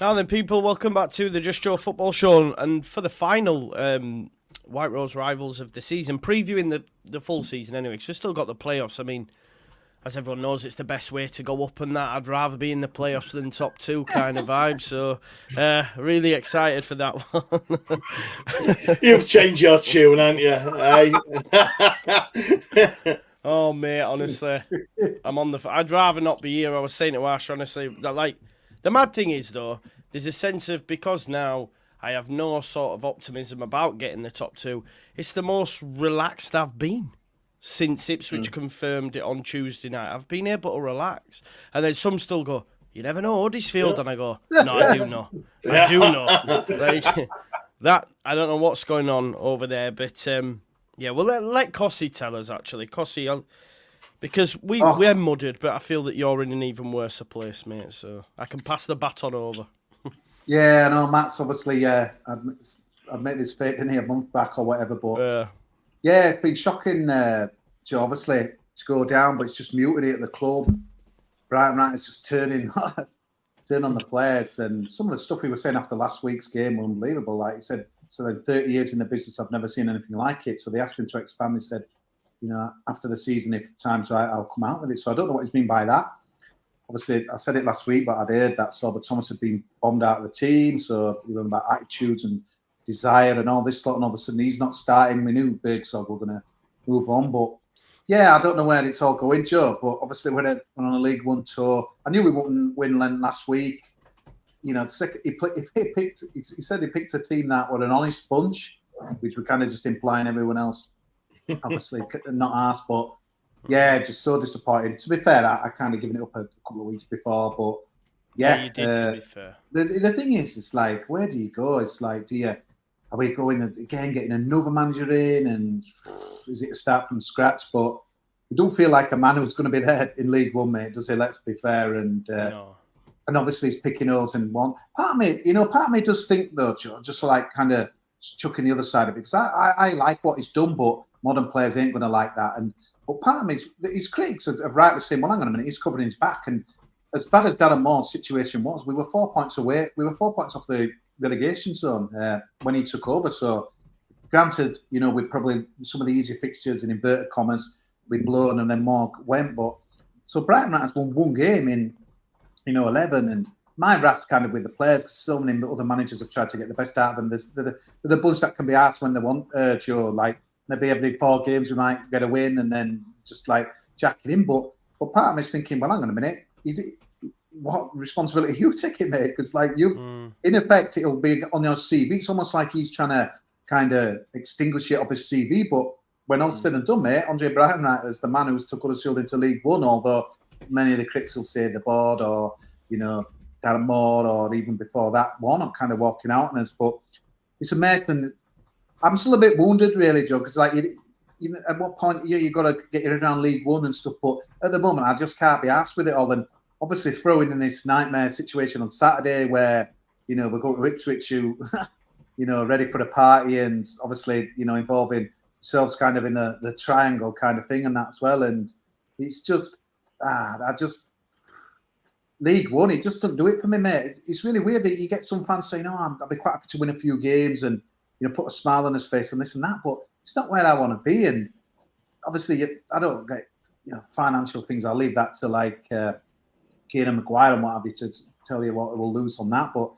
Now then, people, welcome back to the Just Joe Football Show, and for the final White Rose Rivals of the season, previewing the full season anyway, because we've still got the playoffs. I mean, as everyone knows, it's the best way to go up and that. I'd rather be in the playoffs than top two kind of vibe, so really excited for that one. You've changed your tune, haven't you? Oh, mate, honestly, I'm on the... I'd rather not be here. I was saying to Ash, honestly, that, like, the mad thing is, though, there's a sense of, because now I have no sort of optimism about getting the top two, it's the most relaxed I've been since Ipswich confirmed it on Tuesday night. I've been able to relax. And then some still go, you never know Huddersfield. And I go, no, I do know. I do know. Like, that, I don't know what's going on over there, but yeah, well, let Cossie tell us, actually. Cossie, because we're mudded, but I feel that you're in an even worse place, mate, so I can pass the baton over. Yeah, no, Matt's obviously, I'd made this fake in here a month back or whatever, but yeah, it's been shocking, Joe, obviously, to go down, but it's just mutiny at the club. Brighton Right is just turning on the players, and some of the stuff he was saying after last week's game were unbelievable. Like he said, so in 30 years in the business, I've never seen anything like it. So they asked him to expand. They said, you know, after the season, if the time's right, I'll come out with it. So I don't know what he's mean by that. Obviously, I said it last week, but I'd heard that Sorba Thomas had been bombed out of the team. So you remember about attitudes and desire and all this lot, and all of a sudden he's not starting. We knew Bergsorg were going to move on, but yeah, I don't know where it's all going, Joe. But obviously, we're on a League One tour. I knew we wouldn't win last week. You know, he said he picked a team that were an honest bunch, which were kind of just implying everyone else, obviously not us. But yeah, just so disappointed. To be fair, I kind of given it up a couple of weeks before, but yeah, you did. To be fair, the thing is, it's like, where do you go? It's like, are we going again, getting another manager in, and is it a start from scratch? But you don't feel like a man who's going to be there in League One, mate, does he? Let's be fair. And and obviously he's picking out and one. Part of me does think, though, Joe, just like kind of chucking the other side of it, because I like what he's done, but modern players ain't going to like that. But part of me, his critics have rightly saying, well, hang on a minute, he's covering his back. And as bad as Darren Moore's situation was, we were 4 points away. We were 4 points off the relegation zone when he took over. So, granted, you know, we probably, some of the easier fixtures in inverted commas, we'd blown and then Moore went. But so Brighton has won one game in 11, and my wrath's kind of with the players, because so many other managers have tried to get the best out of them. There's the bunch that can be asked when they want, Joe. Like maybe every 4 games we might get a win and then just like jack it in. But part of me is thinking, well, hang on a minute, what responsibility are you taking, mate? Because like in effect, it'll be on your CV. It's almost like he's trying to kind of extinguish it off his CV. But when all's said and done, mate, Andre Brighton is the man who's took Huddersfield into League One, although many of the critics will say the board or, you know, Darren Moore or even before that, Warnock kind of walking out on us. But it's amazing. I'm still a bit wounded, really, Joe, because like, you know, at what point, you've got to get your head around League One and stuff. But at the moment, I just can't be arsed with it all. And obviously throwing in this nightmare situation on Saturday where, you know, we're going to Ipswich, who, you know, ready for the party, and obviously, you know, involving themselves kind of in the triangle kind of thing and that as well. And it's just, League One, it just doesn't do it for me, mate. It's really weird that you get some fans saying, I'll be quite happy to win a few games and, you know, put a smile on his face and this and that, but it's not where I want to be. And obviously, I don't get, you know, financial things. I'll leave that to like Kieran Maguire and what have you to tell you what we'll lose on that. But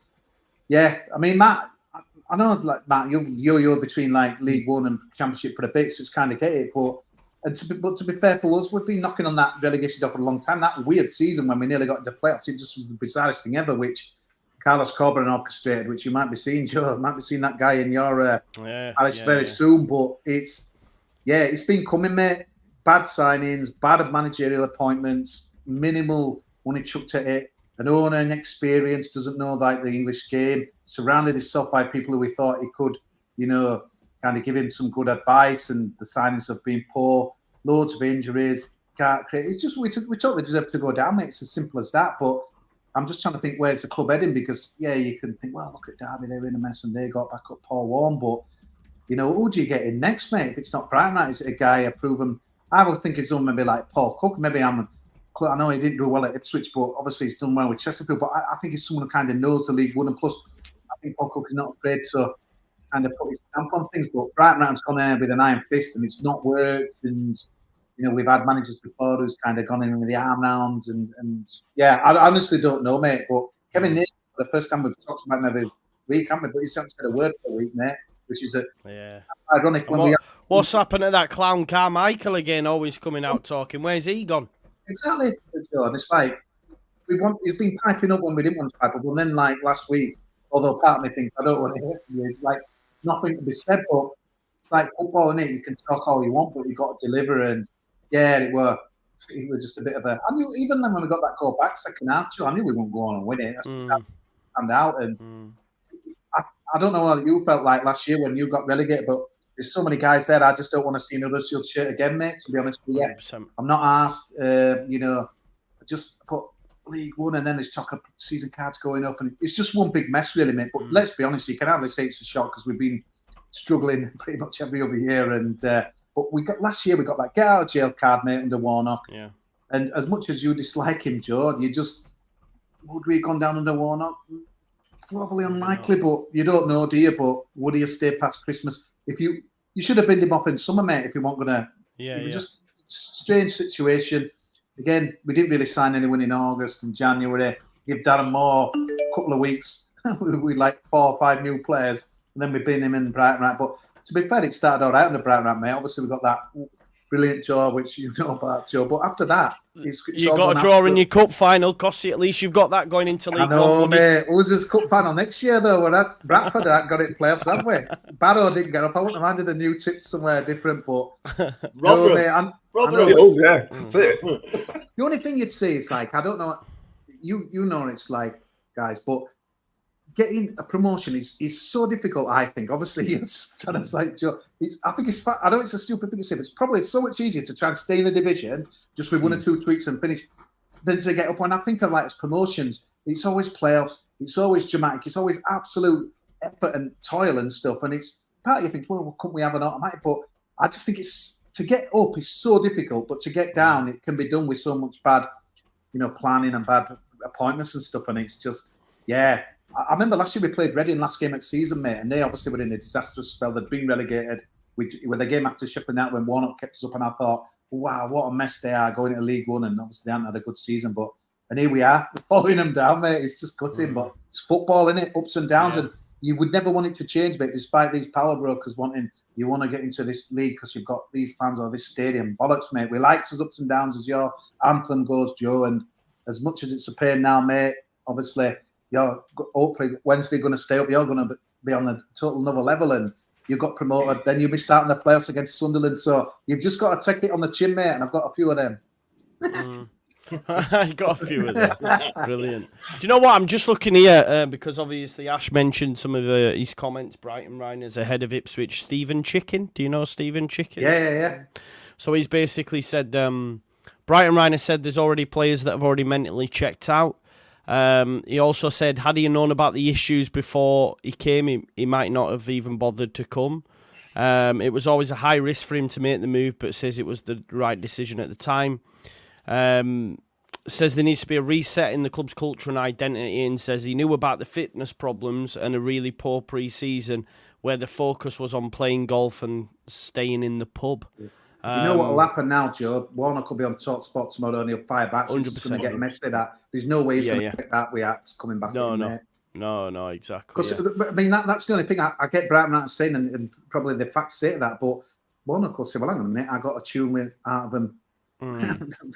yeah, I mean, Matt, I know, like Matt, you're between like League One and Championship for a bit, so it's kind of get it. But to be fair for us, we've been knocking on that relegation door for a long time. That weird season when we nearly got into playoffs, it just was the bizarrest thing ever, which Carlos Corberan orchestrated, which you might be seeing, Joe. You might be seeing that guy in your Alex very soon. But it's been coming, mate. Bad signings, bad managerial appointments, minimal money chucked at it. An owner inexperienced, doesn't know like the English game. Surrounded himself by people who we thought he could, you know, kind of give him some good advice, and the signings have been poor. Loads of injuries. Can't create. It's just we totally deserve to go down, mate. It's as simple as that. But I'm just trying to think, where's the club heading? Because you can think, well, look at Derby, they're in a mess and they got back up Paul Warren. But you know, who do you get in next, mate? If it's not Brighton, is it a guy, a proven? I would think it's maybe like Paul Cook. Maybe I'm I know he didn't do well at Ipswich, but obviously he's done well with Chesterfield. But I think he's someone who kind of knows the League One, and plus, I think Paul Cook is not afraid to kind of put his stamp on things. But Brighton has gone there with an iron fist, and it's not worked. And we've had managers before who's kind of gone in with the arm round, and yeah, I honestly don't know, mate. But Kevin Napier, for the first time we've talked about him every week, haven't we? But he's hasn't said a word for a week, mate, which is ironic. What's happened to that clown Carmichael again? Always coming out talking. Where's he gone? Exactly, John. It's like he's been piping up when we didn't want to pipe up, and then like last week, although part of me thinks I don't want to hear from you. It's like nothing to be said, but it's like football, innit? You can talk all you want, but you got to deliver. And yeah, it was just a bit of a. I knew even then when we got that goal back second half, I knew we wouldn't go on and win it. That's just stand out. And I don't know what you felt like last year when you got relegated, but there's so many guys there. I just don't want to see another Shield shirt again, mate. To be honest with you, 100%. I'm not asked. Just put League One, and then there's talk of season cards going up, and it's just one big mess, really, mate. But let's be honest, you can hardly say it's a shock because we've been struggling pretty much every other year. And but we got last year, we got that get out of jail card, mate, under Warnock. Yeah. And as much as you dislike him, Joe, would we have gone down under Warnock? Probably unlikely, but you don't know, do you? But would he have stayed past Christmas? If you should have binned him off in summer, mate, if you weren't gonna. It was just a strange situation. Again, we didn't really sign anyone in August and January. Give Darren Moore a couple of weeks. we like 4 or 5 new players, and then we bin him in Brighton, right? But to be fair, it started all right under Brighton, right, mate. Obviously, we got that brilliant draw, which you know about, Joe. But after that, it's you got a draw in your cup final, Cossie. At least you've got that going into League One. I know, mate. Who's his cup final next year, though? We're at Bradford got it in playoffs, haven't we? Barrow didn't get up. I wouldn't have handed a new tip somewhere different, but no, mate. Yeah, that's it. The only thing you'd say is like, I don't know, you know what it's like, guys, but getting a promotion is so difficult. I think. Obviously, it's like Joe. I think it's. I know it's a stupid thing to say, but it's probably so much easier to try and stay in the division just with 1 or 2 tweaks and finish than to get up. When I think of like it's promotions, it's always playoffs. It's always dramatic. It's always absolute effort and toil and stuff. And it's part of you thinks, well, couldn't we have an automatic? But I just think it's to get up is so difficult, but to get down, it can be done with so much bad, planning and bad appointments and stuff. And it's just, yeah. I remember last year we played Reading last game of the season, mate, and they obviously were in a disastrous spell. They'd been relegated with the game after Sheffield United when Warnock kept us up, and I thought, wow, what a mess they are going to League One, and obviously they haven't had a good season. And here we are, following them down, mate. It's just gutting, but it's football, innit? Ups and downs, and you would never want it to change, mate, despite these power brokers you want to get into this league because you've got these fans or this stadium. Bollocks, mate. We like as ups and downs as your anthem goes, Joe, and as much as it's a pain now, mate, obviously, you're hopefully Wednesday going to stay up. You're going to be on a total another level, and you got promoted. Then you'll be starting the playoffs against Sunderland. So you've just got to take it on the chin, mate. And I've got a few of them. I got a few of them. Brilliant. Do you know what? I'm just looking here because obviously Ash mentioned some of his comments. Brighton Rhinos ahead of Ipswich. Stephen Chicken. Do you know Stephen Chicken? Yeah. So he's basically said Brighton Rhinos said there's already players that have already mentally checked out. He also said, had he known about the issues before he came, he might not have even bothered to come. It was always a high risk for him to make the move, but says it was the right decision at the time. Says there needs to be a reset in the club's culture and identity, and says he knew about the fitness problems and a really poor pre-season where the focus was on playing golf and staying in the pub. You know what will happen now, Joe? Warnock will be on top spot tomorrow and he'll fire back. So it's just going to get messy. There's no way he's going to get that with coming back. No, exactly. Because I mean, that's the only thing I get Brighton out saying, and probably the facts say that. But Warnock will say, "Well, hang on a minute, I got a tune with out of them." It's a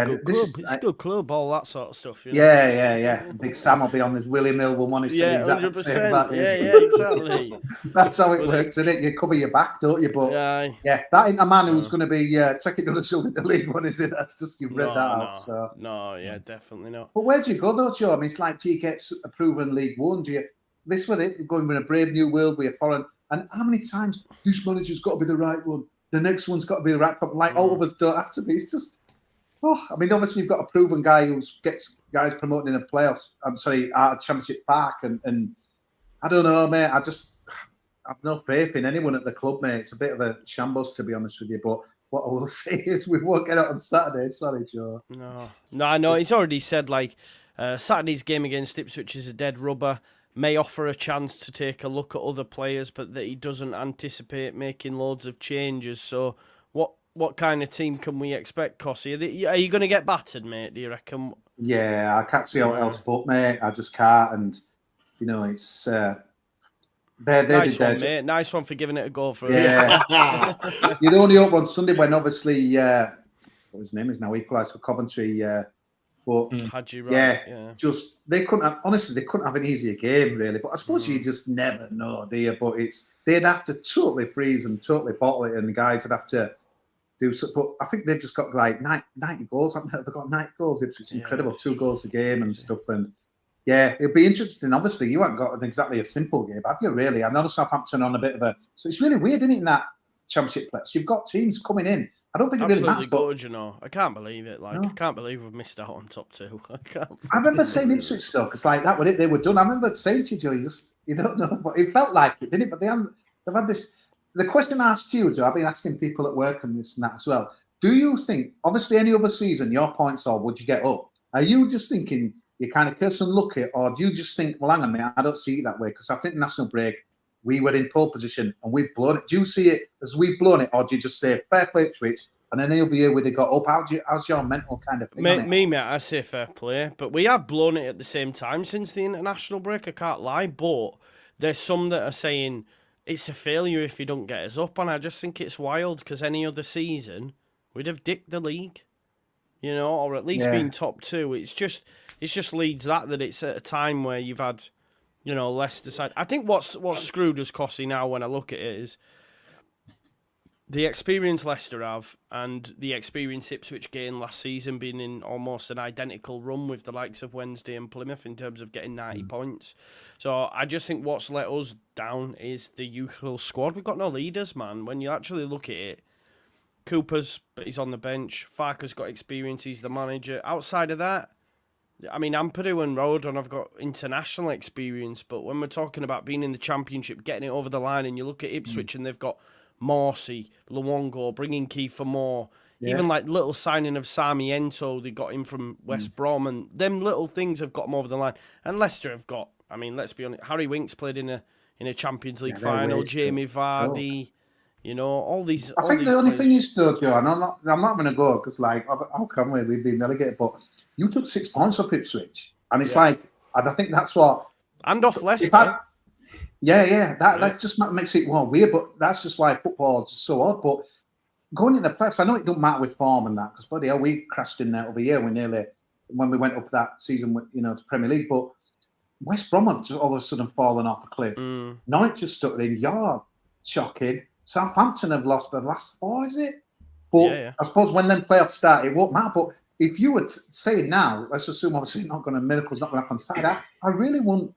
good club. It's a good club, all that sort of stuff. Yeah. Big Sam will be on his Willie Mill will want to say exactly the same about this. Yeah, exactly. That's how it works, isn't it? You cover your back, don't you? But that ain't a man who's going to be taking other children to League One, is it? That's just you've read that out. So definitely not. But where do you go though, Joe? I mean, it's like, do you get a proven League One? Do you this with it? You're going in a brave new world with a foreign. And how many times this manager's got to be the right one? The next one's got to be the right one. Like all of us don't have to be. It's just. I mean, obviously you've got a proven guy who gets guys promoted in a playoffs. At a championship park, and I don't know, mate. I have no faith in anyone at the club, mate. It's a bit of a shambles, to be honest with you. But what I will say is we won't get it on Saturday. Sorry, Joe. No, I know. He's already said, like, Saturday's game against Ipswich is a dead rubber. May offer a chance to take a look at other players, but that he doesn't anticipate making loads of changes. So what kind of team can we expect, Cossie? Are you going to get battered, mate, do you reckon? Yeah, I can't see how else but, mate. I just can't. And, you know, it's... nice one, mate. Nice one for giving it a go for Yeah. You'd only hope on Sunday when obviously... what his name is now, equalised for Coventry. But just they couldn't have, honestly, they couldn't have an easier game really. But I suppose you just never know, do you? But they'd have to totally freeze and totally bottle it, and the guys would have to do so. But I think they've just got like 90 goals. They've got 90 goals. It's incredible, 2 goals a game and stuff. And yeah, it'll be interesting. Obviously, you haven't got exactly a simple game, have you? Really, I know Southampton on a bit of a. So it's really weird, isn't it? In that Championship place, you've got teams coming in. I don't think it really matters. Good, you know. I can't believe it. Like, I can't believe we've missed out on top 2. I remember saying Ipswich stuff because like that was it. They were done. I remember saying to you, Joe, you don't know, but it felt like it, didn't it? But they've had this. The question I asked you, Joe, I've been asking people at work and this and that as well. Do you think, obviously, any other season, your points are would you get up? Are you just thinking you kind of curse and look it, or do you just think, well, hang on a minute, I don't see it that way because I think national break. We were in pole position and we've blown it. Do you see it as we've blown it, or do you just say fair play Ipswich and then he'll be here with it got up? How's your mental kind of thing? Mate, I say fair play, but we have blown it at the same time since the international break. I can't lie, but there's some that are saying it's a failure if you don't get us up, and I just think it's wild because any other season we'd have dicked the league, you know, or at least been top 2. It's just Leeds that it's at a time where you've had. You know, Leicester side. I think what's screwed us, Cossie, now when I look at it is the experience Leicester have and the experience Ipswich gained last season being in almost an identical run with the likes of Wednesday and Plymouth in terms of getting 90 points. So I just think what's let us down is the youthful squad. We've got no leaders, man. When you actually look at it, Cooper's, but he's on the bench. Farker's got experience. He's the manager. Outside of that, I mean, Ampadu and Rodon have got international experience, but when we're talking about being in the Championship, getting it over the line, and you look at Ipswich and they've got Morsey, Luongo, bringing Kiefer Moore, even like little signing of Sami Ento, they got him from West Brom, and them little things have got them over the line. And Leicester have got, I mean, let's be honest, Harry Winks played in a Champions League final, Jamie Vardy, you know, all these. I think the only thing is though, Joe, and I'm not going to go because like, how come we've been relegated, but. You took 6 points off Ipswich, and it's like, I think that's what. And off Leicester. That just makes it weird, but that's just why football is just so odd. But going in the playoffs, I know it don't matter with form and that, because bloody hell, we crashed in there over here when we went up that season with, you know, to Premier League. But West Brom have just all of a sudden fallen off a cliff. Norwich just stuck in. You're shocking. Southampton have lost the last 4, is it? But I suppose when them playoffs start, it won't matter. But if you would say now, let's assume obviously miracles not going to happen Saturday. I really wouldn't.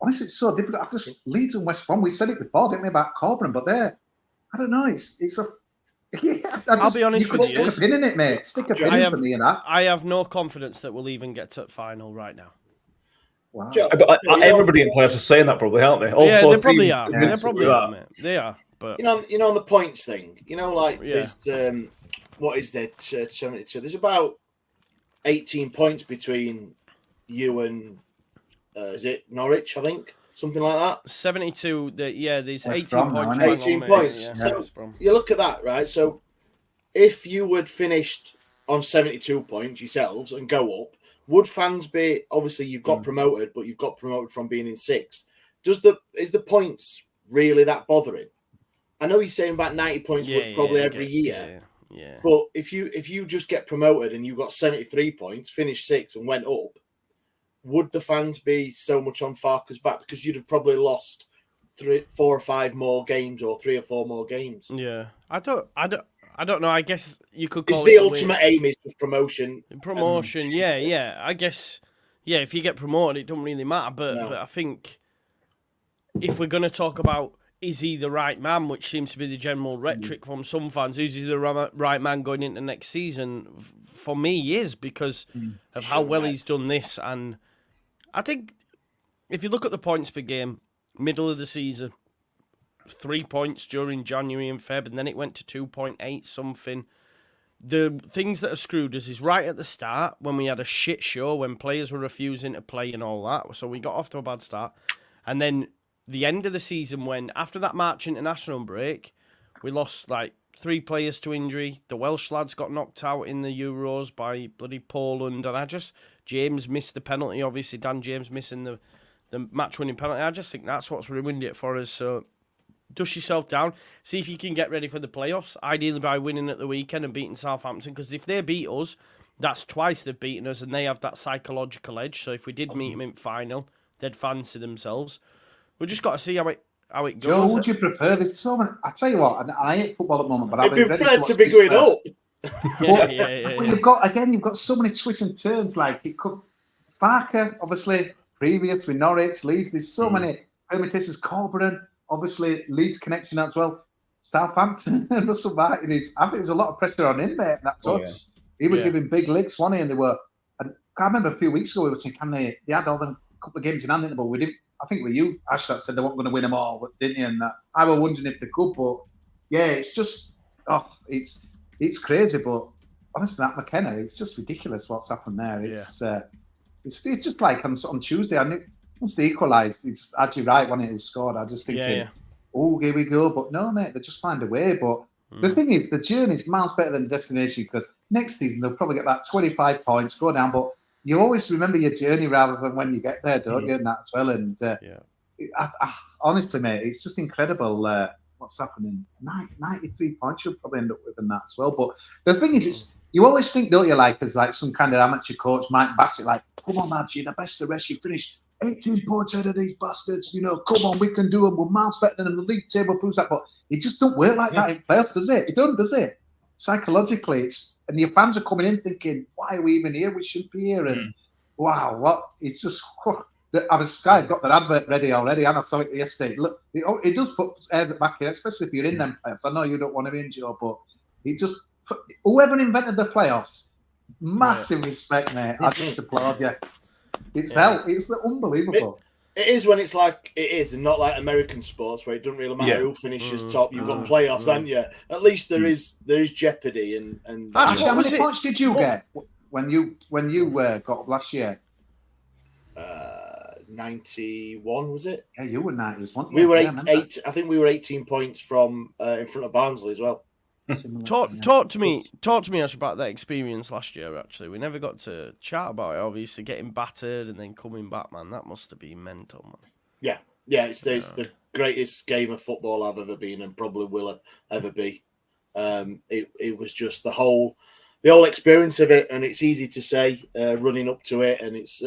Honestly, it's so difficult. I just Leeds and West Brom. We said it before, didn't we, about Corbyn? But I don't know. It's a. I'll be honest with you. Stick a pin in it, mate. Stick a pin in for me in that. I have no confidence that we'll even get to the final right now. Wow. But everybody in playoffs are saying that, probably, aren't they? They probably are. They probably are, mate. They are. But you know, on the points thing. You know, like there's what is there? 72. There's about 18 points between you and is it Norwich? I think something like that. 72. There's 18 points. 18 points. So you look at that, right? So if you had finished on 72 points yourselves and go up, would fans be? Obviously, you've got promoted, but you've got promoted from being in 6th. Is the points really that bothering? I know you're saying about 90 points probably every year. Yeah. But if you just get promoted and you got 73 points, finished 6th and went up, would the fans be so much on Farker's back because you'd have probably lost 4 or 5 more games or 3 or 4 more games? Yeah, I don't know. I guess you could call it the ultimate aim is just promotion. Promotion, yeah. I guess, if you get promoted, it doesn't really matter. But I think if we're going to talk about is he the right man, which seems to be the general rhetoric from some fans, is he the right man going into next season? For me, he is because of how well he's done this. And I think if you look at the points per game, middle of the season, 3 points during January and Feb, and then it went to 2.8 something. The things that have screwed us is right at the start when we had a shit show, when players were refusing to play and all that. So we got off to a bad start. And then the end of the season, when after that March international break, we lost like 3 players to injury. The Welsh lads got knocked out in the Euros by bloody Poland. And James missed the penalty. Obviously, Dan James missing the match-winning penalty. I just think that's what's ruined it for us. So dust yourself down. See if you can get ready for the playoffs, ideally by winning at the weekend and beating Southampton. Because if they beat us, that's twice they've beaten us, and they have that psychological edge. So if we did meet them in final, they'd fancy themselves. We've just got to see how it goes. Joe, would you prefer this? So many, I tell you what, I hate football at the moment, but I've been been ready prepared to be going up. But you've got so many twists and turns. Like it could Barker, obviously, previous with Norwich, Leeds. There's so many permutations. Corcoran, obviously, Leeds connection as well. Southampton and Russell Martin I think there's a lot of pressure on him, mate. That's He was giving big licks, wasn't he? And they were. And I remember a few weeks ago we were saying, can they had all them couple of games in hand, didn't they? But we didn't. I think with you, Ash, that said they weren't going to win them all, didn't you? And I was wondering if they could, but yeah, it's just it's crazy. But honestly, that McKenna, it's just ridiculous what's happened there. It's just like on Tuesday. I knew once they equalised, he just had you right when it scored. I just thinking, oh, here we go. But no, mate, they just find a way. But the thing is, the journey's miles better than the destination because next season they'll probably get about 25 points, go down, but you always remember your journey rather than when you get there, don't you? And that as well. And honestly, mate, it's just incredible what's happening. 93 points you'll probably end up with in that as well. But the thing is, you always think, don't you, like as like some kind of amateur coach, Mike Bassett, like, come on, lads, you're the best of the rest. You finished 18 points ahead of these bastards. You know, come on, we can do them. We're miles better than them. The league table proves that. But it just don't work like that in playoffs, does it? It don't, does it? Psychologically, and your fans are coming in thinking, why are we even here? We shouldn't be here. And wow, what? It's just, Sky got their advert ready already, and I saw it yesterday. Look, it does put airs it back in, especially if you're in them playoffs. I know you don't want to be in, Joe, but it just, whoever invented the playoffs, massive respect, mate. I just applaud you. It's hell. It's unbelievable. It is when it's like it is, and not like American sports where it doesn't really matter who finishes top. You've got playoffs, haven't you? At least there is jeopardy. And actually, how many points did you get when you got up last year? 91 was it? Yeah, you were 90s, weren't you? We were eight. I think we were 18 points from in front of Barnsley as well. Talk to me, Ash, about that experience last year. Actually, we never got to chat about it. Obviously, getting battered and then coming back, man. That must have been mental, man. Yeah. It's the greatest game of football I've ever been, and probably will ever be. It was just the whole experience of it, and it's easy to say running up to it, and it's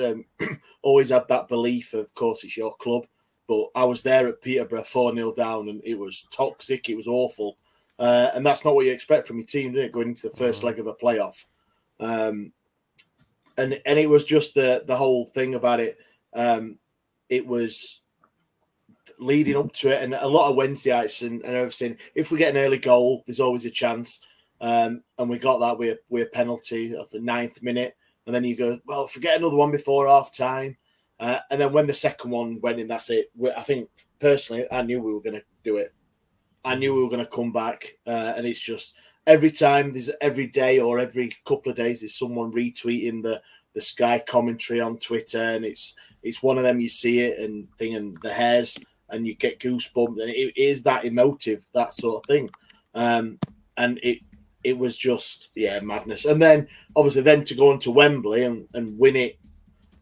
always had that belief. Of course, it's your club, but I was there at Peterborough 4-0 down, and it was toxic. It was awful. And that's not what you expect from your team, do you, going into the first leg of a playoff? And it was just the whole thing about it. It was leading up to it, and a lot of Wednesdayites and everything. If we get an early goal, there's always a chance. And we got that with a penalty of the 9th minute. And then you go, well, if we get another one before half time. And then when the second one went in, that's it. I think, personally, I knew we were going to do it. I knew we were going to come back, and it's just every day or every couple of days there's someone retweeting the Sky commentary on Twitter, and it's one of them. You see it and the hairs, and you get goosebumps, and it is that emotive, that sort of thing, and it was just madness. And then obviously to go into Wembley and win it,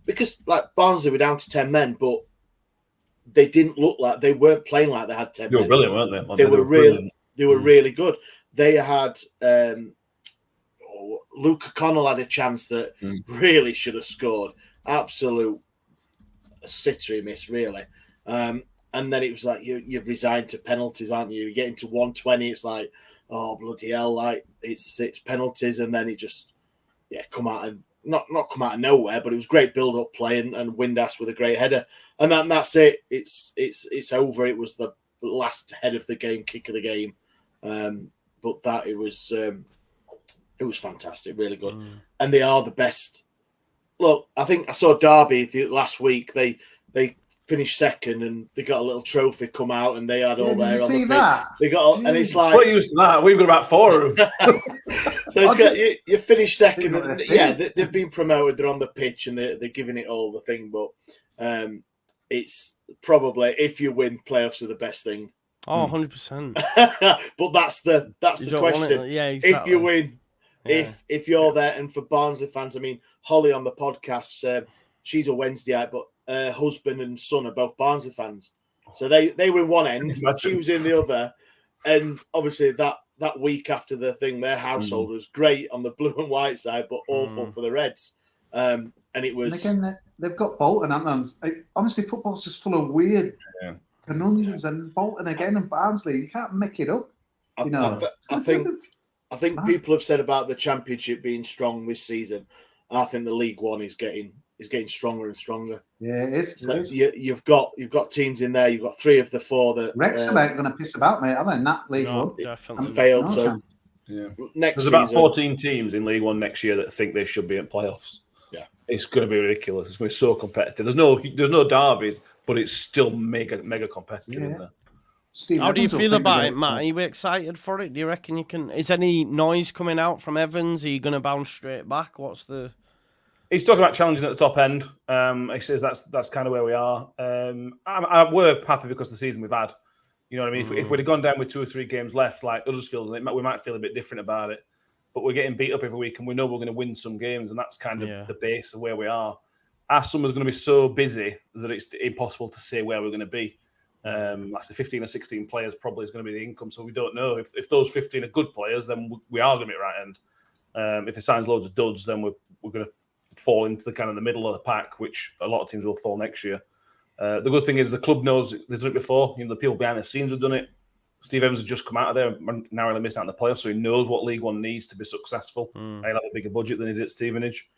because like Barnsley were down to 10 men, but they didn't look like they weren't playing like they had 10 men. They were brilliant, weren't they? They were really good. They had Luke O'Connell had a chance that really should have scored. Absolute sitter he missed, really. And then it was like you've resigned to penalties, aren't you? You get into 120, it's like, oh bloody hell, like it's penalties, and then it just come out and not come out of nowhere, but it was great build-up play and Windass with a great header. And that's it. It's over. It was the last head of the game, kick of the game. But that it was fantastic, really good. And they are the best. Look, I think I saw Derby last week. They finished second, and they got a little trophy come out, and they had all did you there on see the that? They got, all, and it's like We're used to that. We've got about 4 of them. so it's got, you finish second, Didn't know and that they've been promoted. They're on the pitch, and they're giving it all the thing. But it's probably, if you win, playoffs are the best thing. Oh, 100%. But that's the question. Yeah, exactly. If you win, if you're there, and for Barnsley fans, I mean, Holly on the podcast, she's a Wednesdayite, but her husband and son are both Barnsley fans. So they were in one end, she was in the other, and obviously that week after the thing, their household was great on the blue and white side, but awful for the Reds. And it was. And again, they've got Bolton, haven't they? Honestly, football's just full of weird conundrums, and Bolton again and Barnsley. You can't make it up. You know, I think people have said about the Championship being strong this season. I think the League One is getting stronger and stronger. Yeah, it is. So you've got teams in there. You've got 3 of the 4 that Wrexham ain't going to piss about, mate. Are they? Not League One. Definitely failed. No So chance. next There's about season, 14 teams in League One next year that think they should be in playoffs. Yeah, it's going to be ridiculous. It's going to be so competitive. There's no derbies, but it's still mega competitive in there. Steve How do you Evans will feel think about it, Matt? Are you excited for it? Do you reckon you can? Is any noise coming out from Evans? Are you going to bounce straight back? What's the? He's talking about challenging at the top end. He says that's kind of where we are. We're happy because of the season we've had. You know what I mean? If we'd have gone down with 2 or 3 games left, like others feel, we might feel a bit different about it. But we're getting beat up every week, and we know we're going to win some games, and that's kind of the base of where we are. Our summer's going to be so busy that it's impossible to say where we're going to be. That's the 15 or 16 players probably is going to be the income, so we don't know. If those 15 are good players, then we are going to be at right end. If it signs loads of duds, then we're going to fall into the kind of the middle of the pack, which a lot of teams will fall next year. The good thing is the club knows they've done it before. You know, the people behind the scenes have done it. Steve Evans has just come out of there and narrowly missed out on the playoffs, so he knows what League One needs to be successful. He'll have a bigger budget than he did at Stevenage.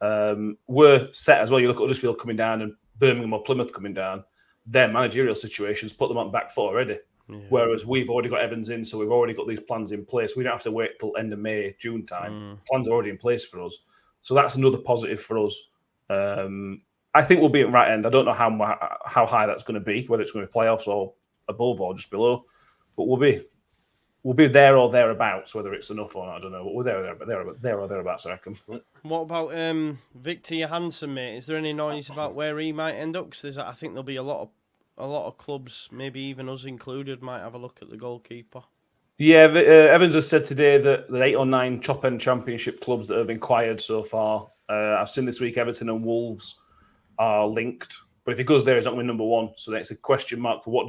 We're set as well. You look at Huddersfield coming down and Birmingham or Plymouth coming down. Their managerial situations put them on back foot already. Yeah. Whereas we've already got Evans in, so we've already got these plans in place. We don't have to wait till end of May, June time. Plans are already in place for us. So that's another positive for us. I think we'll be at right end. I don't know how high that's going to be, whether it's going to be playoffs or above or just below. But we'll be there or thereabouts. Whether it's enough or not, I don't know. But we're there or thereabouts, I reckon. What about Victor Johansson, mate? Is there any noise about where he might end up? Because I think there'll be a lot of clubs, maybe even us included, might have a look at the goalkeeper. Yeah, Evans has said today that the 8 or 9 top-end Championship clubs that have inquired so far, I've seen this week Everton and Wolves are linked. But if he goes there, he's not going to be number 1. So that's a question mark for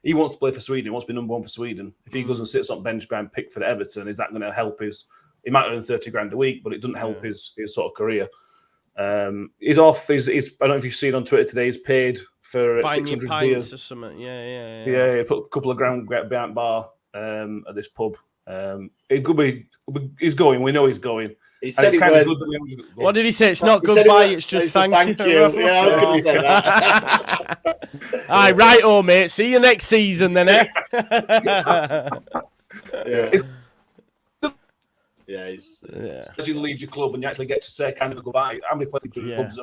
he wants to play for Sweden. He wants to be number 1 for Sweden. If he goes and sits on bench behind Pickford at Everton, is that going to help his? He might earn 30 grand a week, but it doesn't help his sort of career. He's off. He's I don't know if you've seen on Twitter today. He's paid for 600 beers or something. Yeah. Yeah, he put a couple of grand behind bar at this pub. It could be. He's going. We know he's going. He said what did he say? It's not goodbye. It's just thank you. Yeah, I was going to say that. All right, oh mate. See you next season, then. Imagine leaves your club and you actually get to say kind of a goodbye. How many players clubs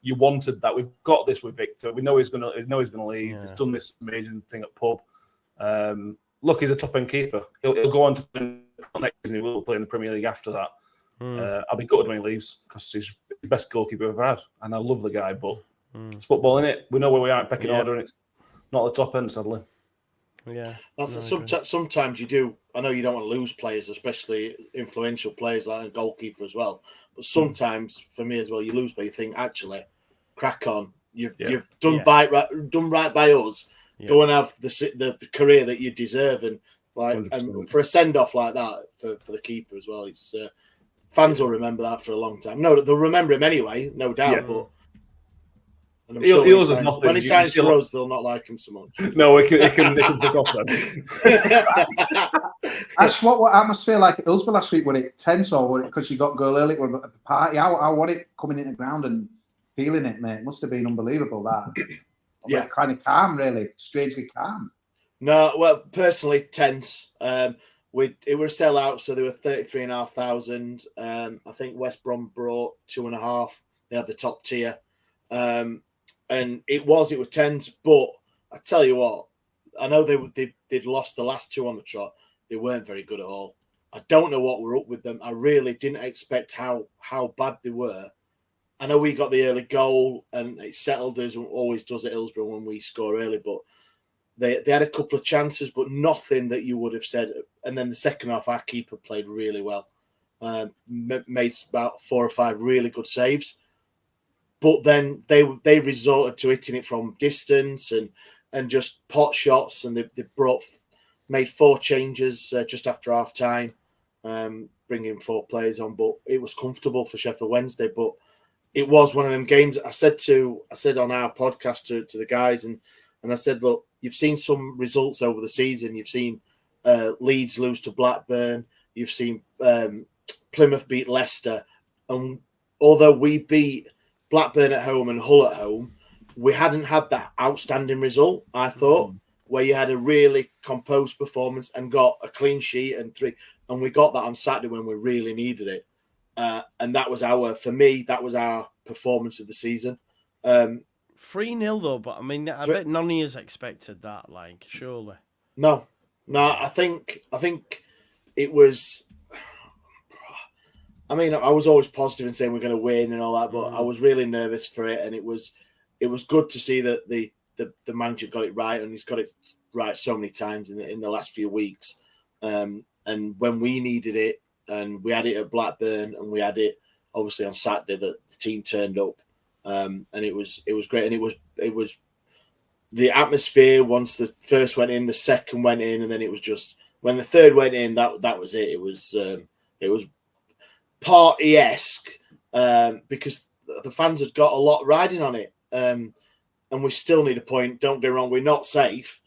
you wanted that? We've got this with Victor. We know he's going to leave. He's done this amazing thing at pub. Look, he's a top end keeper. He'll go on to play next season. He will play in the Premier League after that. I'll be gutted when he leaves because he's the best goalkeeper we've ever had, and I love the guy. But it's football, innit? We know where we are at pecking order, and it's not the top end, sadly. Yeah, sometimes you do. I know you don't want to lose players, especially influential players like a goalkeeper as well. But sometimes, for me as well, you lose, but you think actually, crack on. You've done right by us. Yeah. Go and have the career that you deserve, and for a send off like that for the keeper as well. It's fans will remember that for a long time. No, they'll remember him anyway, no doubt. Yeah. But and I'm sure when he signs for us, they'll not like him so much. No, they can pick off then. That's what atmosphere like at Hillsborough last week. Was it tense or was it because you got goal early at the party? How was it coming into the ground and feeling it, mate? It must have been unbelievable that. Kind of calm, really. Strangely calm. No, well, personally, tense. It was a sellout, so there were 33,500. I think West Brom brought 2,500. They had the top tier. and it was tense. But I tell you what, I know they'd lost the last 2 on the trot. They weren't very good at all. I don't know what we're up with them. I really didn't expect how bad they were. I know we got the early goal and it settled us, and always does at Hillsborough when we score early, but they had a couple of chances, but nothing that you would have said. And then the second half, our keeper played really well. Made about 4 or 5 really good saves. But then they resorted to hitting it from distance and just pot shots, and they made 4 changes just after half time, bringing 4 players on. But it was comfortable for Sheffield Wednesday. But it was one of them games. I said on our podcast to the guys, and I said, look, you've seen some results over the season. You've seen Leeds lose to Blackburn. You've seen Plymouth beat Leicester. And although we beat Blackburn at home and Hull at home, we hadn't had that outstanding result, I thought, where you had a really composed performance and got a clean sheet and 3. And we got that on Saturday when we really needed it. And that was our performance of the season. 3-0 though, but I mean, I bet none of us expected that, like, surely. No, I think it was. I mean, I was always positive in saying we're going to win and all that, but I was really nervous for it, and it was good to see that the manager got it right, and he's got it right so many times in the last few weeks. And when we needed it, and we had it at Blackburn, and we had it obviously on Saturday, that the team turned up, and it was great, and it was the atmosphere. Once the first went in, the second went in, and then it was just when the third went in, that was it. It was party-esque because the fans had got a lot riding on it, and we still need a point. Don't get me wrong, we're not safe.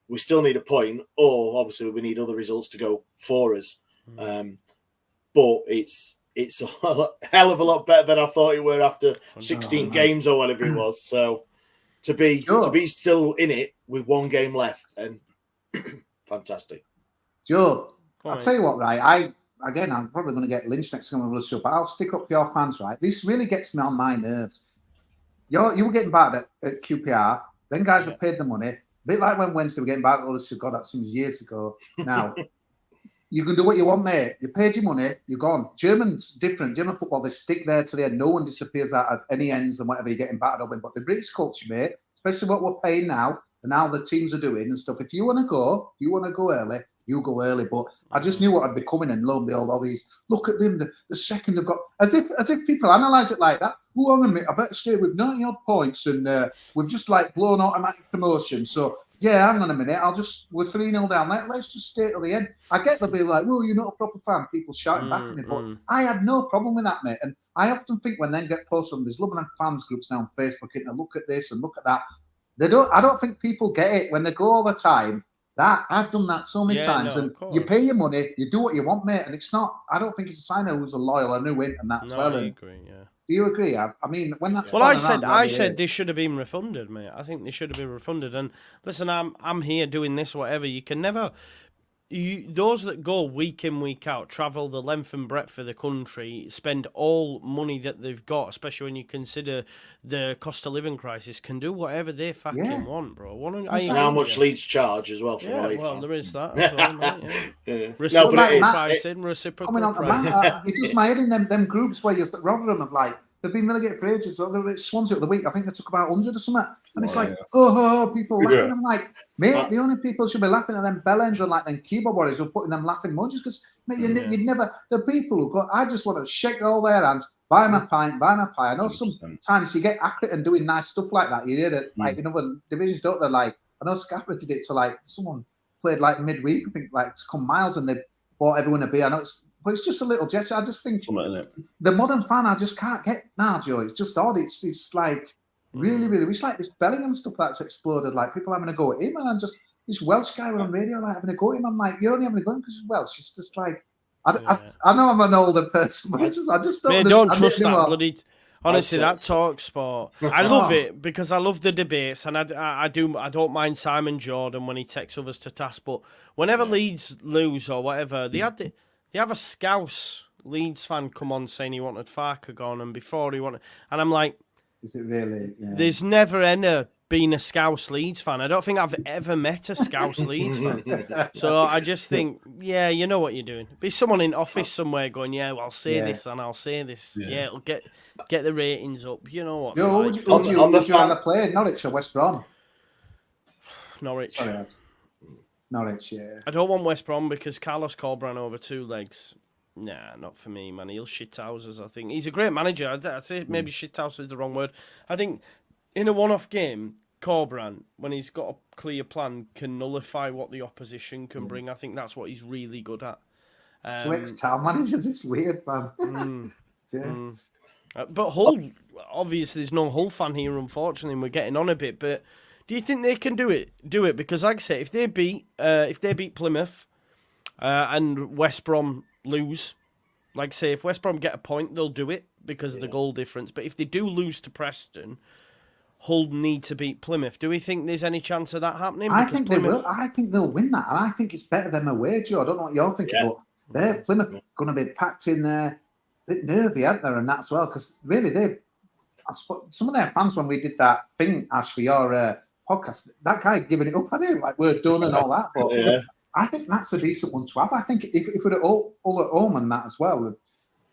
We still need a point, or obviously we need other results to go for us. But it's a hell of a lot better than I thought it were after 16 games or whatever it was. So to be still in it with 1 game left, and fantastic. Joe, I'll tell you what, right? I'm probably going to get lynched next time I'm show, but I'll stick up for your fans, right? This really gets me on my nerves. You were getting back at QPR, then guys have paid the money. A bit like when Wednesday were getting back at Huddersfield, God, that seems years ago. Now, you can do what you want, mate. You paid your money, you're gone. German's different. German football, they stick there to the end. No one disappears out at any ends and whatever you're getting battered up with. But the British culture, mate, especially what we're paying now, and how the teams are doing and stuff, if you want to go early, you go early. But I just knew what had been coming, and lo and behold, all these, look at them, the second they've got, as if people analyse it like that. Oh, hang on a minute, I better stay with 90 odd points, and we've just like blown automatic promotion. So yeah, hang on a minute, we're 3-0 down. Let's just stay till the end. I get they'll be like, well, you're not a proper fan, people shouting back at me, but I had no problem with that, mate. And I often think when they get posted on these Love fans groups now on Facebook, and look at this and look at that, I don't think people get it when they go all the time. That I've done that so many times, and you pay your money, you do what you want, mate. And it's not. I don't think it's a sign of who's a loyal and who win, and that's well. I agree. Yeah. Do you agree? I mean, when that's I said they should have been refunded, mate. I think they should have been refunded. And listen, I'm here doing this, whatever. You can never. Those that go week in, week out, travel the length and breadth of the country, spend all money that they've got, especially when you consider the cost of living crisis, can do whatever they fucking want, bro. And how much Leeds charge as well for away well, there is that as well, mate, Reciprocal pricing. It does my head in them groups where you've got Rotherham of like, they've been relegated for ages. So it's Swansea of the week. I think they took about 100 or something. And it's people laughing. I'm like, mate, the only people should be laughing at them bellends and like them keyboard warriors who are putting them laughing emojis, because you'd never. The people who go, I just want to shake all their hands, buy my pint, buy my pie. I know 100%. Sometimes you get accurate and doing nice stuff like that. You hear it like in other divisions, don't they? Like I know Scaffer did it to like someone played like midweek. I think like to come miles and they bought everyone a beer. I know but it's just a little gesture. I just think the modern fan, I just can't get now, Joe. It's just odd. It's like really, really. It's like this Bellingham stuff that's exploded. Like people having a go at him, and I'm just this Welsh guy on radio like having a go at him. I'm like, you're only having a go because he's Welsh. It's just like I know I'm an older person, but it's just, I just don't trust that bloody. Honestly, that talk sport. I love it because I love the debates, and I don't mind Simon Jordan when he takes others to task. But whenever Leeds lose or whatever, they have a Scouse Leeds fan come on saying he wanted Farker gone, and before he wanted, and I'm like, Is it really? Yeah. There's never been a Scouse Leeds fan. I don't think I've ever met a Scouse Leeds fan. So I just think, yeah, you know what you're doing. Be someone in office somewhere going, yeah, well, I'll say this and I'll say this. Yeah, it'll get the ratings up. You know what? Yo, would you rather play Norwich or West Brom? Norwich. Sorry, Norwich, yeah. I don't want West Brom because Carlos Corberán over 2 legs. Nah, not for me, man. He'll shithouse, I think. He's a great manager. I'd say maybe shithouse is the wrong word. I think in a one-off game, Corberán, when he's got a clear plan, can nullify what the opposition can bring. I think that's what he's really good at. So ex-town managers, it's weird, man. But Hull, obviously, there's no Hull fan here, unfortunately, and we're getting on a bit. But do you think they can do it? Because, like I say, if they beat Plymouth and West Brom lose, like say if West Brom get a point, they'll do it because of the goal difference. But if they do lose to Preston, Hull need to beat Plymouth. Do we think there's any chance of that happening? I think they will. I think they'll win that, and I think it's better than away, Joe. I don't know what you're thinking, but Plymouth going to be packed in there, a bit nervy, aren't they, and that as well? Because really, some of their fans when we did that thing, Ash, for your podcast, that guy giving it up, I mean, like we're done and all that, but. I think that's a decent one to have. I think if we're all at home and that as well,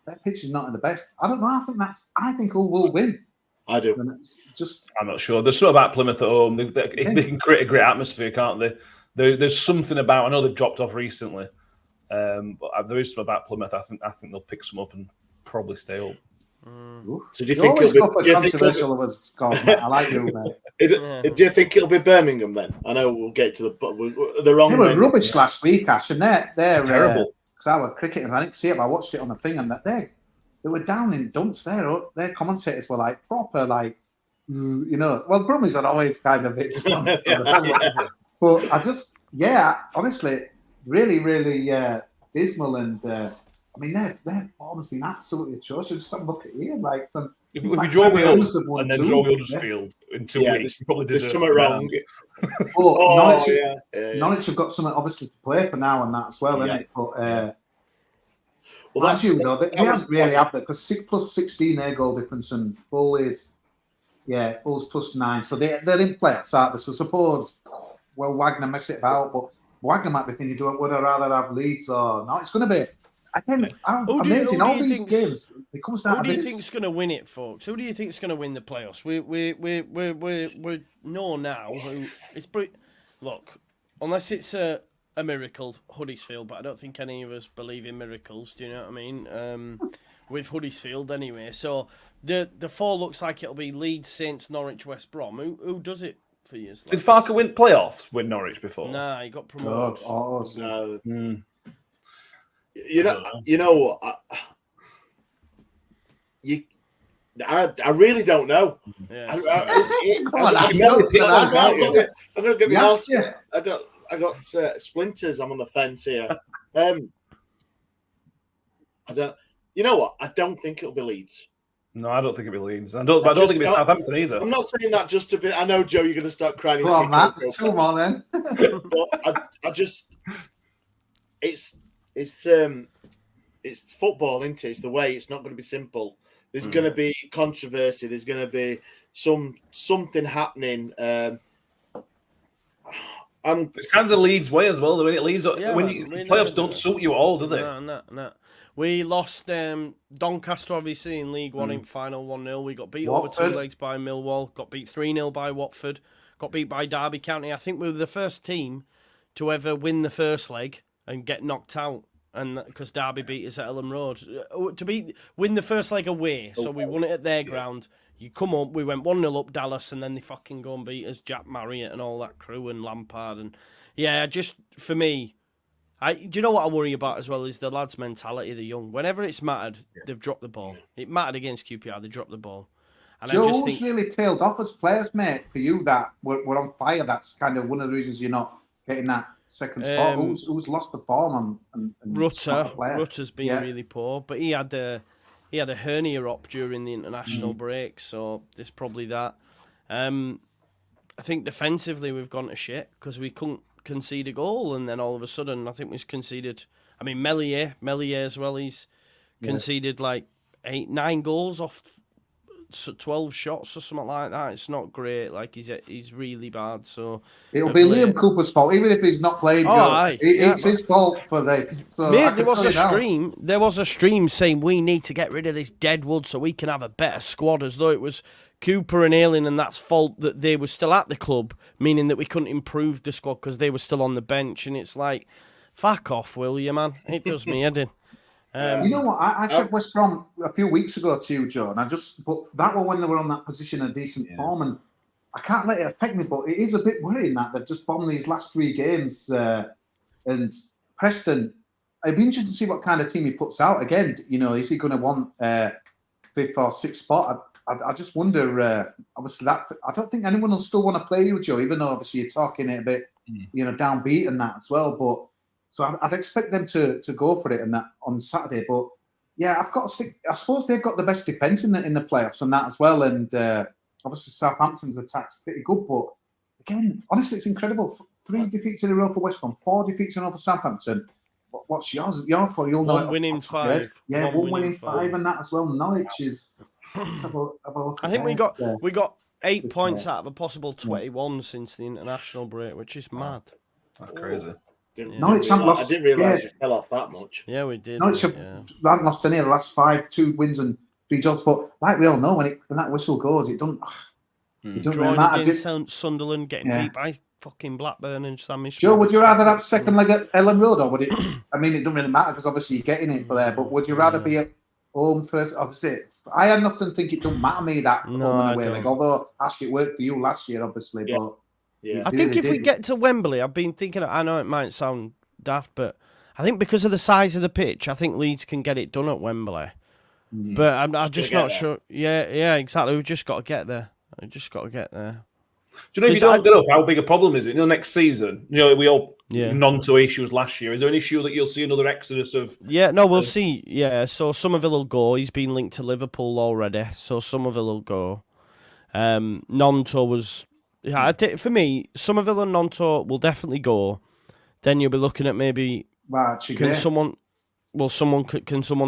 that pitch is not in the best. I don't know. I think Hull will win. I do. I'm not sure. There's something about Plymouth at home. They can create a great atmosphere, can't they? There's something about. I know they've dropped off recently, but there is something about Plymouth. I think they'll pick some up and probably stay up. So do you think always go for controversial words, I like you, mate. Do you think it'll be Birmingham then? I know we'll get to the wrong. They were rubbish last week, Ash, and they're terrible. Because I was cricketing, I didn't see it, but I watched it on the thing, and that they were down in dumps. Their commentators were like proper, like Well, Brummies are always kind of it, but I just, honestly, really, really dismal and. I mean, their form has been absolutely atrocious. Just have a look at here. Like, if we draw Wales and then draw Huddersfield in 2 weeks, you probably there's something wrong. Norwich have got something obviously to play for now and that as well, isn't it? But well, that's you though. They haven't really have that because 6 plus 16 their goal difference and Hull is Hull's plus 9, so they're in playoffs, aren't they? So suppose Wagner mess it about, but Wagner might be thinking, would I rather have Leeds or not? It's going to be. Amazing. All these games, it comes down to this. Who do you think's going to win it, folks? Who do you think's going to win the playoffs? We know now who it's. Look, unless it's a miracle, Huddersfield, but I don't think any of us believe in miracles. Do you know what I mean? With Huddersfield, anyway. So the 4 looks like it'll be Leeds, Saints, Norwich, West Brom. Who does it for you? Did Farker win playoffs with Norwich before? Nah, he got promoted. No. You know what? I really don't know. Yeah. I'm gonna get me off. I got splinters. I'm on the fence here. I don't. You know what? I don't think it'll be Leeds. No, I don't think it'll be Leeds. I don't think it'll be Southampton either. I'm not saying that just a bit. I know, Joe, you're going to start crying. Go on, Matt. There's 2 more then. But I just, it's football, isn't it? It's the way. It's not going to be simple. There's going to be controversy. There's going to be something happening. It's kind of the Leeds way as well. When it leads, playoffs don't suit you all, do they? No. We lost Doncaster, obviously, in League One in final 1-0. We got beat Watford. over 2 legs by Millwall. Got beat 3-0 by Watford. Got beat by Derby County. I think we were the first team to ever win the first leg and get knocked out. And because Derby beat us at Ellen Road to win the first leg away, so we won it at their ground. You come up, we went 1-0 up Dallas, and then they fucking go and beat us, Jack Marriott and all that crew and Lampard and just for me, do you know what I worry about as well is the lads' mentality. The young, whenever it's mattered, they've dropped the ball. It mattered against QPR, they dropped the ball. And Joe's really tailed off as players, mate. For you, that we're on fire. That's kind of one of the reasons you're not getting that second spot. Who's lost the form and Rutter's been really poor, but he had a hernia op during the international break, so there's probably that. I think defensively we've gone to shit because we couldn't concede a goal, and then all of a sudden I think we've conceded. I mean Meslier as well. He's conceded like 8-9 goals off 12 shots or something like that. It's not great. Like he's really bad. So it'll be Liam Cooper's fault, even if he's not playing. It's his fault for this. So mate, there was a stream saying we need to get rid of this Deadwood so we can have a better squad, as though it was Cooper and Ayling and that's fault that they were still at the club, meaning that we couldn't improve the squad because they were still on the bench. And it's like, fuck off, will you, man? It does me head in. You know what? I said West Brom a few weeks ago to you, Joe, and but that was when they were on that position of decent form, and I can't let it affect me, but it is a bit worrying that they've just bombed these last 3 games. And Preston, it'd be interesting to see what kind of team he puts out again. You know, is he going to want 5th or 6th spot? I just wonder. Obviously, I don't think anyone will still want to play you, Joe, even though obviously you're talking it a bit, downbeat and that as well, but. So I'd expect them to go for it and that on Saturday. But yeah, I've got to stick. I suppose they've got the best defence in the playoffs and that as well. And obviously Southampton's attack's pretty good. But again, honestly, it's incredible. 3 defeats in a row for West Brom, 4 defeats in a row for Southampton. What's yours? Your for you'll know. 1 winning 5. Yeah, 1 winning 5 and that as well. Norwich is. Let's have a look. I think we got 8 points out of a possible 21 since the international break, which is mad. That's crazy. I didn't realise you fell off that much. Yeah, we did. Norwich hadn't lost any of the last 5, 2 wins and 3 draws. But like we all know, when that whistle goes, it doesn't really matter. Against Sunderland, getting beat by fucking Blackburn and Sammy. Joe, would you rather have second leg at Ellen Road, or would it? I mean, it doesn't really matter because obviously you're getting it for there. But would you rather be at home first? Or is it? I often think it doesn't matter me that home and away leg. Although actually it worked for you last year, obviously, but. Yeah. I think if we get to Wembley, I've been thinking, I know it might sound daft, but I think because of the size of the pitch, I think Leeds can get it done at Wembley. But I'm just not sure. Yeah, exactly. We've just got to get there. Do you know, if you don't get up, how big a problem is it? Next season, we all non-to issues last year. Is there an issue that you'll see another exodus of? Yeah, no, we'll see. Yeah, so Somerville will go. He's been linked to Liverpool already, so Somerville will go. Nonto was... Yeah, for me, Somerville and Nonto will definitely go. Then you'll be looking at maybe can someone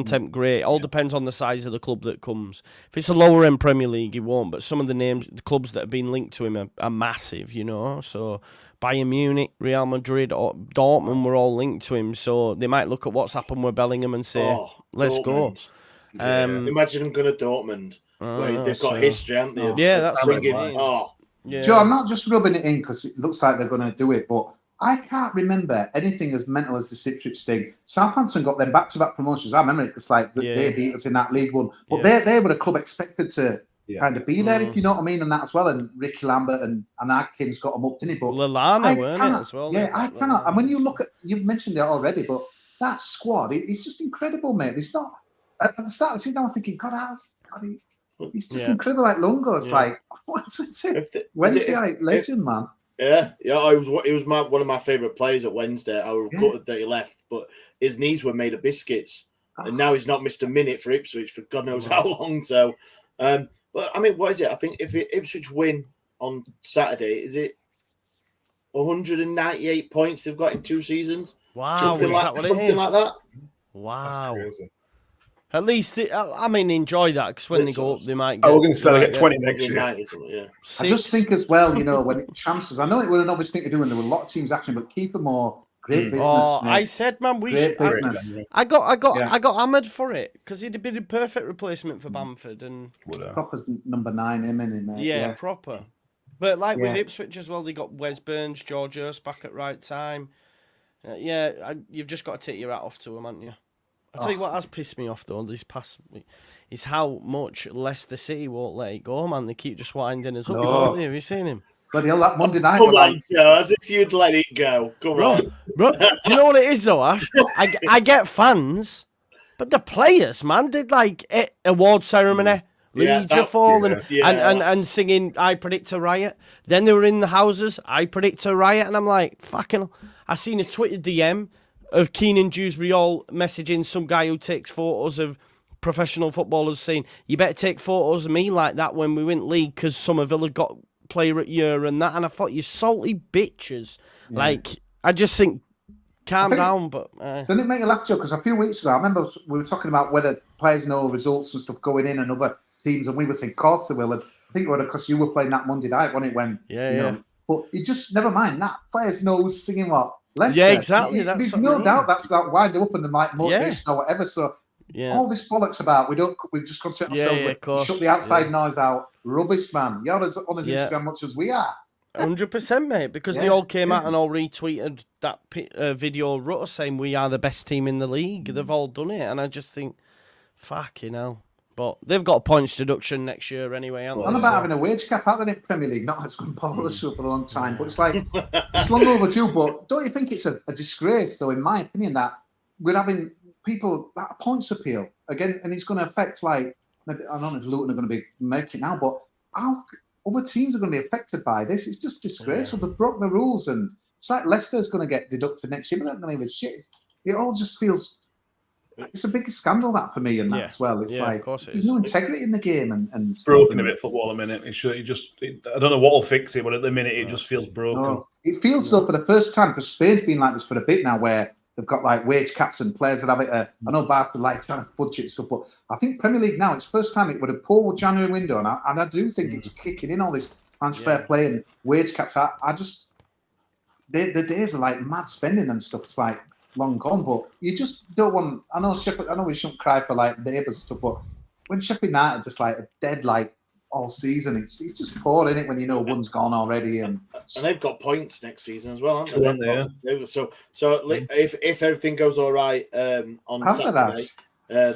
tempt Gray? It all depends on the size of the club that comes. If it's a lower end Premier League, he won't. But some of the clubs that have been linked to him are massive, So Bayern Munich, Real Madrid, or Dortmund were all linked to him. So they might look at what's happened with Bellingham and say, "Let's go." Imagine him going to Dortmund, where they've got history, haven't they? Yeah, that's what I mean. Yeah. Joe, I'm not just rubbing it in because it looks like they're going to do it, but I can't remember anything as mental as the Ipswich thing. Southampton got them back-to-back promotions. I remember it because they beat us in that League One, but they were a club expected to kind of be there, if you know what I mean, and that as well. And Ricky Lambert and Adkins got them up, didn't he? But Lallana, weren't it as well? Yeah, I cannot. And when you look at, you've mentioned it already, but that squad, it's just incredible, mate. It's not. At the start of the season, I'm thinking, he's just incredible. Like Lungo, it's like, what's it? Wednesday legend, man. Yeah. He was one of my favourite players at Wednesday. I was gutted that he left, but his knees were made of biscuits, and now he's not missed a minute for Ipswich for God knows how long. So, but I mean, what is it? I think if Ipswich win on Saturday, is it 198 points they've got in 2 seasons? Wow, something like that. Wow. At least, enjoy that because when they go up, they might get... we're going to sell get 20 next year. I just think as well, when it transfers, I know it was an obvious thing to do and there were a lot of teams actually, but Kiefer Moore, great business. I said, man, business. I got hammered for it because he'd have been a perfect replacement for Bamford. And proper number 9, him in there. Yeah, proper. But with Ipswich as well, they got Wes Burns, George Hurst back at right time. You've just got to take your hat off to him, haven't you? I'll tell you what has pissed me off, though, this past week, is how much Leicester City won't let it go, man. They keep just winding us up. Don't they? Have you seen him? Bloody hell, that Monday night. Come on, Joe, as if you'd let it go. Come on. Bro, do you know what it is, though, Ash? I get fans, but the players, man, did award ceremony. Leeds are falling and singing I Predict a Riot. Then they were in the houses, I Predict a Riot, and I'm like, fucking... I seen a Twitter DM of Keenan Dewsbury all messaging some guy who takes photos of professional footballers saying, you better take photos of me like that when we went league because Somerville had got player at year and that. And I thought, you salty bitches. Yeah. I just think, calm down. But doesn't it make you laugh, Joe? Because a few weeks ago, I remember we were talking about whether players know results and stuff going in and other teams, and we were saying, of course they will. And I think it was because you were playing that Monday night, wasn't it? When you know, but you just never mind that. Players know who's singing what. Leicester. Yeah, exactly. There's no doubt that's that wind up and the motivation or whatever. So all this bollocks about we just concentrate ourselves. Shut the outside noise out. Rubbish, man. You're on his Instagram much as we are. 100%, mate. Because they all came out and all retweeted that video Rutter saying we are the best team in the league. They've all done it, and I just think, fucking hell. But they've got points deduction next year anyway, aren't they? I'm about having a wage cap out there in Premier League. Not that's going to bother us for a long time, but it's like it's long overdue. But don't you think it's a disgrace, though, in my opinion, that we're having people that points appeal again, and it's going to affect like maybe, I don't know if Luton are going to be making now, but how other teams are going to be affected by this? It's just disgraceful. They've broke the rules, and it's like Leicester's going to get deducted next year, but they're not going to give a shit. It all just feels. It's a big scandal that for me and that as well. It's like there's no integrity in the game and broken a bit football a minute. I don't know what will fix it, but at the minute it just feels broken. No, it feels though for the first time because Spain's been like this for a bit now, where they've got like wage caps and players that have it. I know Barca like trying to fudge it and stuff, but I think Premier League now it's first time it would have poor January window, and I do think it's kicking in all this transfer play and wage caps. I just the days are like mad spending and stuff. It's like. Long gone, but you just don't want. I know we shouldn't cry for like neighbours and stuff, but when Sheffield United just like dead like all season, it's just poor, isn't it? When you know one's gone already, and they've got points next season as well, haven't they? So if everything goes all right on Saturday,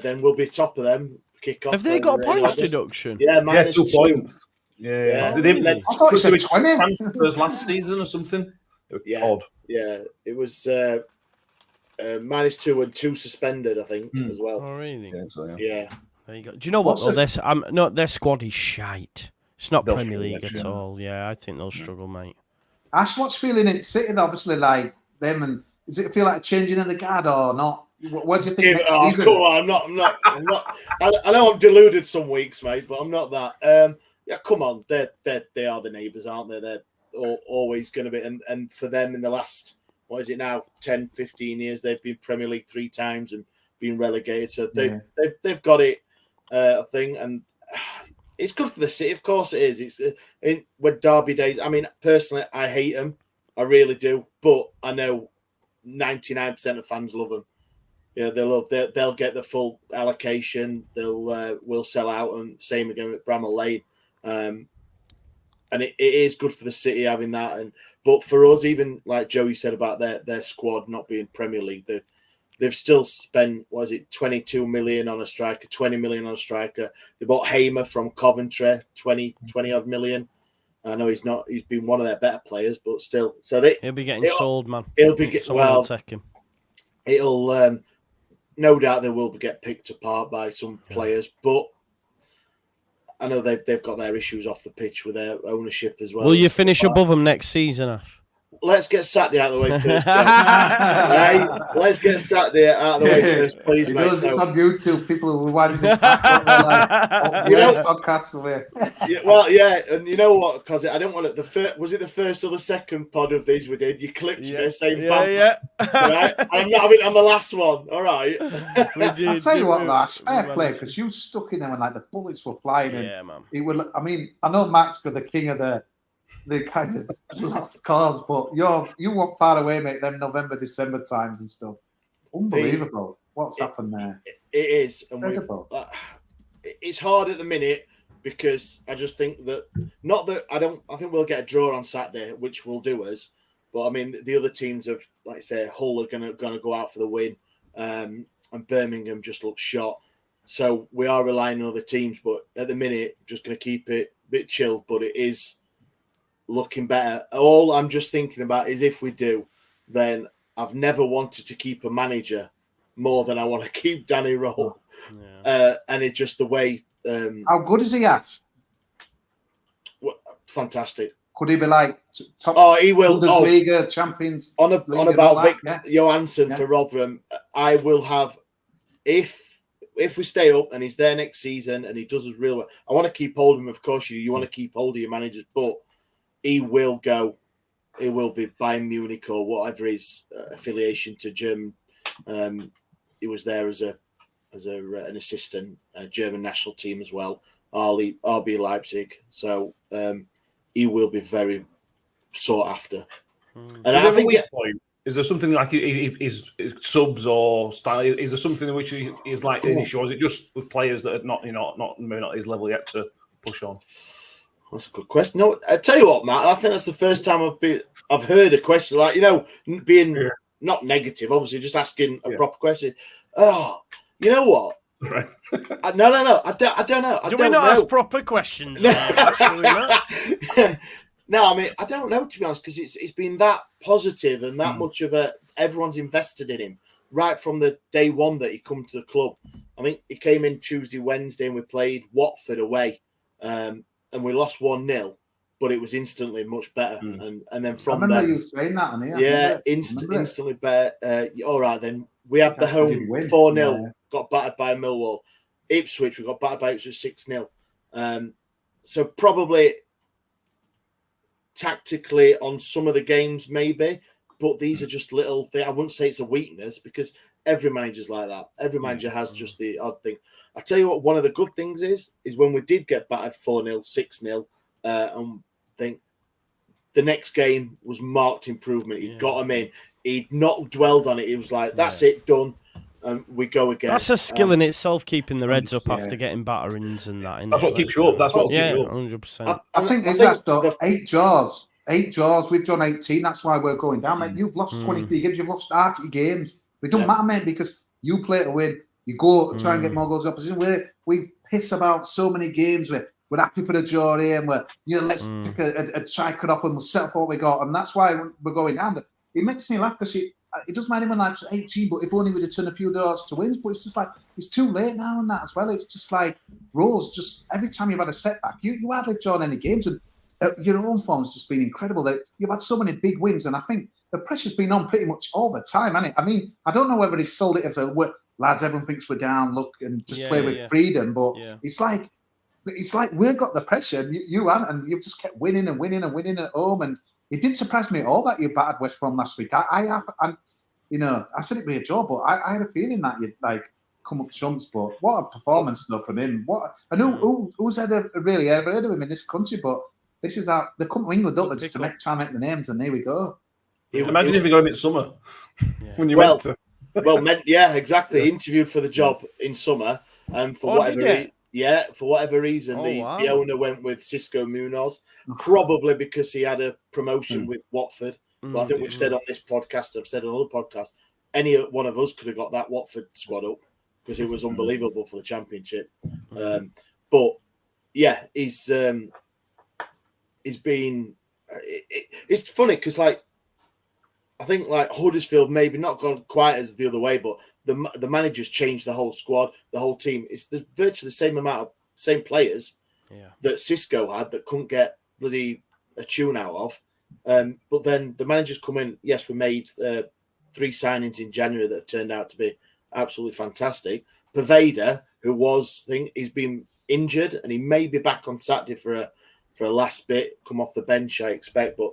then we'll be top of them. Kick off. Have they got points deduction? Yeah, minus 2 points. Yeah. They didn't. I thought it was 20 transfers last season or something. Odd. Yeah, it was. -2 and 2 suspended, I think, as well. Oh, really? Yeah. There you go. Do you know what? Though? Their squad is shite. It's not Premier League at all. Yeah, I think they'll struggle, mate. Ash, what's feeling in City? Obviously, like them, and does it feel like a changing of the guard or not? What do you think next season? Come on, I'm not. I know I'm deluded some weeks, mate, but I'm not that. Come on, they are the neighbours, aren't they? They're always going to be, and for them in the last. What is it now? 10, 15 years they've been Premier League 3 times and been relegated. So they've got it, I think, and it's good for the city. Of course it is. It's with derby days. I mean, personally, I hate them. I really do. But I know 99% of fans love them. Yeah, they'll get the full allocation. Will sell out, and same again at Bramall Lane. And it is good for the city having that. But for us, even like Joey said about their squad not being Premier League, they've still spent, 22 million on a striker, 20 million on a striker. They bought Hamer from Coventry, 20 odd million. I know he's been one of their better players, but still. So he'll be getting sold, man. Someone will take him. It'll no doubt they will get picked apart by some players, but I know they've got their issues off the pitch with their ownership as well. Will you finish above them next season, Ash? Let's get Saturday out of the way first. Right? Let's get Saturday out of the way first, please, mate. It's on YouTube. People who were winding this back, podcasts away. And you know what? Because I don't want it. Was it the first or the second pod of these we did? You clipped me saying, "Right? I'm not having it on the last one." All right. I'll tell you what, Lash, fair play, because you stuck in there when like the bullets were flying. Yeah, man. It would. I mean, I know Matt's got the king of the kind of lost cause, but you weren't far away, mate. Them November, December times and stuff. Unbelievable. What's happened there? It is. And it's hard at the minute because I just think that I think we'll get a draw on Saturday, which will do us. But I mean, the other teams have, like I say, Hull are gonna go out for the win, and Birmingham just looks shot. So we are relying on other teams, but at the minute, just gonna keep it a bit chilled. But it is looking better. All I'm just thinking about is if we do, then I've never wanted to keep a manager more than I want to keep Danny Rowe. And it's just the way. How good is he at? Fantastic. Could he be like top? Oh, he will. Bundesliga, Champions. On about Victor Johansson for Rotherham, I will have if we stay up and he's there next season and he does us real well. I want to keep hold of him. Of course, you want to keep hold of your managers, but he will go. He will be Bayern Munich or whatever his affiliation to German. He was there as an assistant, German national team as well. RB Leipzig. So he will be very sought after. And I think is there something like his subs or style? Is there something in which he is like an issue, or is it just with players that are not maybe not his level yet to push on? That's a good question. No, I tell you what, Matt. I think that's the first time I've heard a question like being not negative, obviously, just asking a proper question. Oh, you know what? Right. No. I don't know. Do we not ask proper questions? No, I mean, I don't know, to be honest, because it's been that positive and that much of everyone's invested in him right from the day one that he come to the club. I mean, he came in Tuesday, Wednesday, and we played Watford away, and we lost 1-0, but it was instantly much better. And then from I remember you saying that on here. Yeah, instantly better. All right, then we had the home 4-0, got battered by Millwall. Ipswich, we got battered by Ipswich 6-0. So probably tactically on some of the games, maybe, but these are just little things. I wouldn't say it's a weakness because every manager's like that. Every manager has just the odd thing. I tell you what, one of the good things is when we did get battered 4-0, 6-0, and think the next game was marked improvement. He'd got him in. He'd not dwelled on it. He was like, that's it, done. And we go again. That's a skill in itself, keeping the Reds up after getting batterings and that. That's what keeps you up. That's what keeps you up. 100%. I think it's that stuff. 8 draws. 8 draws. We've done 18. That's why we're going down, mate. You've lost 23 games. You've lost half your games. It don't matter, mate, because you play to win. You go try and get more goals opposition. We piss about so many games. We're happy for the draw here, and let's take a try cut off and we'll set up what we got. And that's why we're going down. It makes me laugh because it doesn't matter when like 18, but if only we'd have turned a few doors to wins. But it's just like it's too late now and that as well. It's just like Rose. Just every time you've had a setback, you hardly drawn any games, and your own form's just been incredible. That you've had so many big wins, and I think the pressure's been on pretty much all the time, hasn't it? I mean, I don't know whether he sold it as lads. Everyone thinks we're down. Look and just play with freedom, but it's like we've got the pressure. You haven't, and you've just kept winning and winning and winning at home. And it didn't surprise me at all that you battered West Brom last week. I said it'd be a draw, but I had a feeling that you'd like come up trumps. But what a performance though from him! Who's ever really ever heard of him in this country? But this is how they come to England, don't they? Just to try and make the names, and there we go. Imagine if we got him in summer when you went to. Exactly. Interviewed for the job in summer, and for whatever reason, the owner went with Cisco Munoz, probably because he had a promotion with Watford. But I think we've said on this podcast, I've said on other podcasts, any one of us could have got that Watford squad up because it was unbelievable for the Championship. But yeah, he's been. It's funny because I think Huddersfield maybe not gone quite as the other way, but the managers changed the whole squad, the whole team. It's virtually the same players that Cisco had that couldn't get bloody a tune out of. But then the managers come in. Yes, we made 3 signings in January that have turned out to be absolutely fantastic. Paveda, he's been injured and he may be back on Saturday for a last bit, come off the bench, I expect. But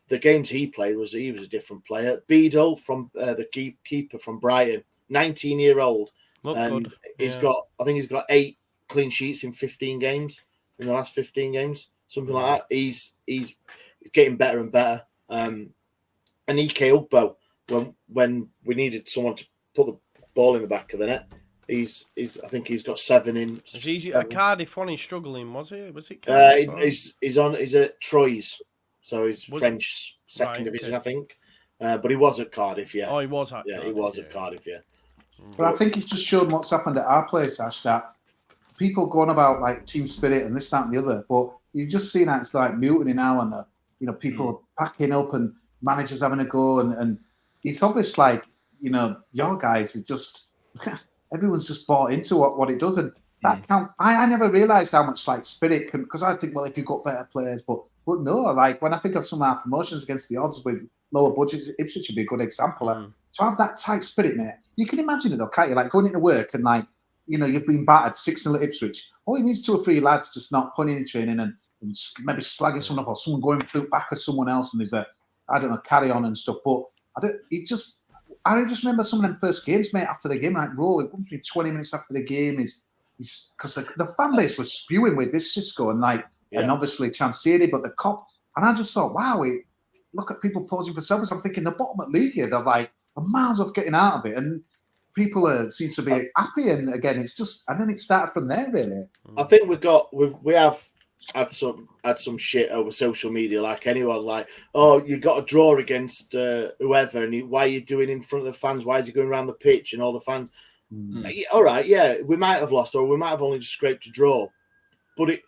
the games he played he was a different player. Beadle from the keeper from Brighton, 19-year-old, and he's got 8 clean sheets in 15 games in the last 15 games, something like that. He's getting better and better. And Ike Ugbo, when we needed someone to put the ball in the back of the net, I think he's got 7 in. A Cardiff one. He's struggling. Was it? Cardiff, he's at Troyes. So he's French second division, I think. But he was at Cardiff, yeah. Oh, he was at Cardiff. He was at Cardiff, yeah. But I think it's just shown what's happened at our place, Ash, that people going about like team spirit and this, that, and the other. But you've just seen that it's like mutiny now, and people packing up and managers having a go, and it's obvious like your guys are just everyone's just bought into what it does, and that count. I never realised how much like spirit can, because I think if you've got better players, but no, like when I think of some of our promotions against the odds with lower budgets, Ipswich would be a good example. To have that tight spirit, mate, you can imagine it though, can't you? Like going into work and you've been battered 6-0 at Ipswich. All you need is 2 or 3 lads just not putting in training and maybe slagging someone off, or someone going through back at someone else, and there's carry on and stuff. But I just remember some of them first games, mate, after the game, like rolling 20 minutes after the game is because the fan base was spewing with this Cisco and and obviously Chansiri, but the cop, and I just thought, wow, look at people posing for selfies. I'm thinking the bottom at league here, they're like a miles off getting out of it, and people seem to be happy. And again, it's just, and then it started from there, really. I think we have had some shit over social media, like anyone, like, oh, you got a draw against whoever, and why are you doing in front of the fans? Why is he going around the pitch and all the fans? All right, yeah, we might have lost, or we might have only just scraped a draw, but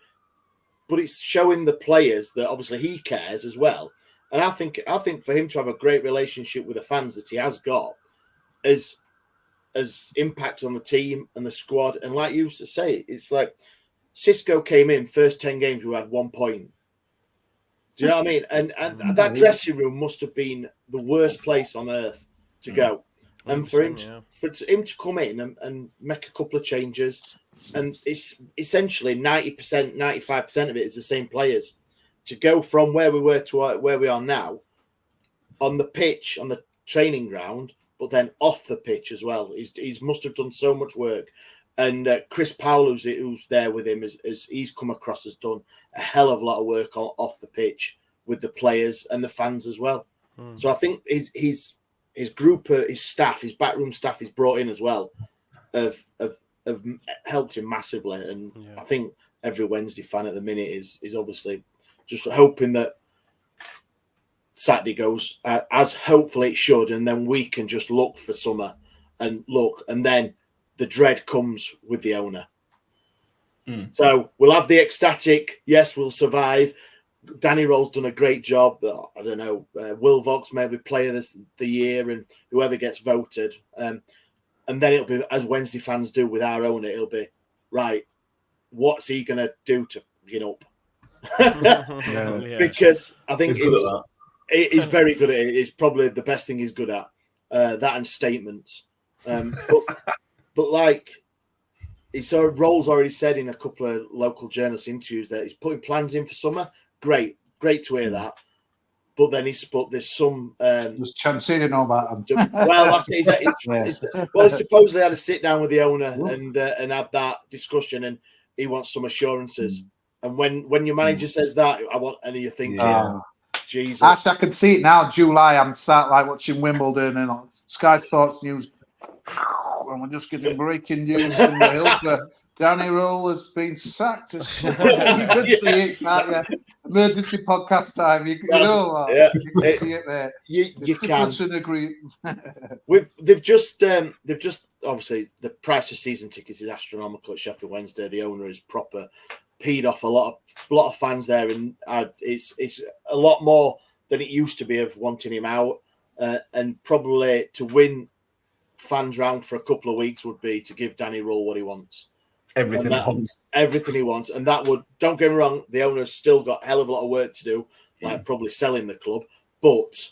it's showing the players that obviously he cares as well. And I think for him to have a great relationship with the fans that he has got as impacts on the team and the squad. And like you say, it's like Cisco came in, first 10 games, we had 1 point. Do you know what I mean? And that dressing room must have been the worst place on earth to go. And for him to come in and make a couple of changes, and it's essentially 90%, 95% of it is the same players. To go from where we were to where we are now, on the pitch, on the training ground, but then off the pitch as well. He's must have done so much work. And Chris Powell, who's there with him, as he's come across, has done a hell of a lot of work off the pitch with the players and the fans as well. So I think his group, his staff, his backroom staff he's brought in as well, have helped him massively. And I think every Wednesday fan at the minute is obviously just hoping that Saturday goes as hopefully it should, and then we can just look for summer and then the dread comes with the owner. So we'll have the ecstatic, yes, we'll survive. Danny Roll's done a great job. I don't know, Will Vox maybe player the year, and whoever gets voted. And then it'll be, as Wednesday fans do with our owner, it'll be, right, what's he going to do to up? Because I think he's very good at it. It's probably the best thing he's good at, that and statements. But like, Roll's already said in a couple of local journalist interviews that he's putting plans in for summer. Great to hear that. But then there's some. There's Chansiri know about him. Well, he supposedly had a sit down with the owner and had that discussion, and he wants some assurances. And when your manager says that, and you think, Jesus. Actually, I can see it now. July, I'm sat watching Wimbledon and on Sky Sports News, and we're just getting breaking news from the Hill that Danny Roll has been sacked. You could see it, can't you? Emergency podcast time. You know what? Yeah. You can see it there. You can. Agree. They've just obviously the price of season tickets is astronomical at Sheffield Wednesday. The owner is proper peed off a lot of fans there, and it's a lot more than it used to be of wanting him out, and probably to win fans round for a couple of weeks would be to give Danny Roll what he wants. Everything he wants. And that would, don't get me wrong, the owner's still got a hell of a lot of work to do, like probably selling the club. But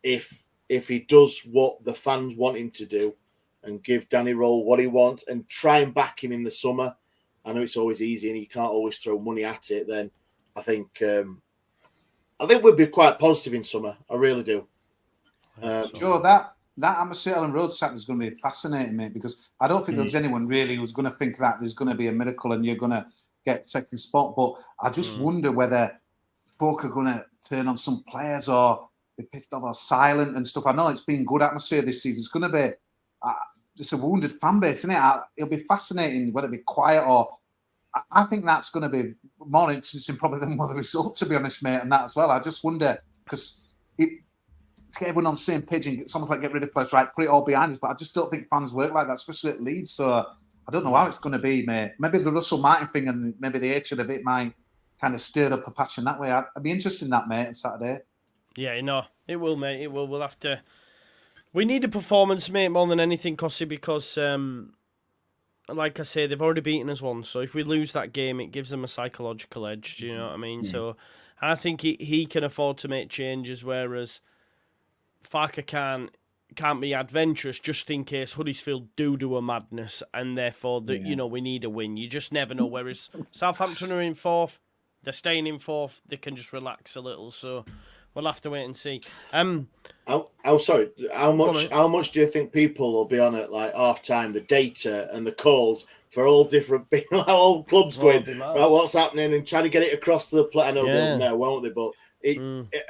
if he does what the fans want him to do and give Danny Roll what he wants and try and back him in the summer, I know it's always easy and you can't always throw money at it, then I think we'd be quite positive in summer. I really do. Joe, that Amateur Ellen Road Saturday is going to be fascinating, mate, because I don't think there's anyone really who's going to think that there's going to be a miracle and you're going to get second spot. But I just wonder whether folk are going to turn on some players or be pissed off or silent and stuff. I know it's been good atmosphere this season. It's going to be just a wounded fan base, isn't it? It'll be fascinating whether it be quiet or. I think that's going to be more interesting probably than what the result, to be honest, mate, and that as well. I just wonder because to get everyone on the same page and it's almost like get rid of players, right, put it all behind us. But I just don't think fans work like that, especially at Leeds. So I don't know how it's going to be, mate. Maybe the Russell Martin thing and maybe the hatred of it might kind of stir up a passion that way. I'd be interested in that, mate, on Saturday. Yeah, it will, mate. It will. We'll have to. We need a performance, mate, more than anything, Cossie, because, like I say, they've already beaten us once. So if we lose that game, it gives them a psychological edge. Do you know what I mean? Yeah. So, and I think he can afford to make changes, whereas Farker can't be adventurous just in case Huddersfield do a madness, and therefore we need a win. You just never know. Whereas Southampton are in fourth, they're staying in fourth. They can just relax a little. So we'll have to wait and see. Sorry. How much do you think people will be on at like half time? The data and the calls for all different all clubs going, be right, mad. what's happening, and trying to get it across to the player. I know they'll know, won't they? But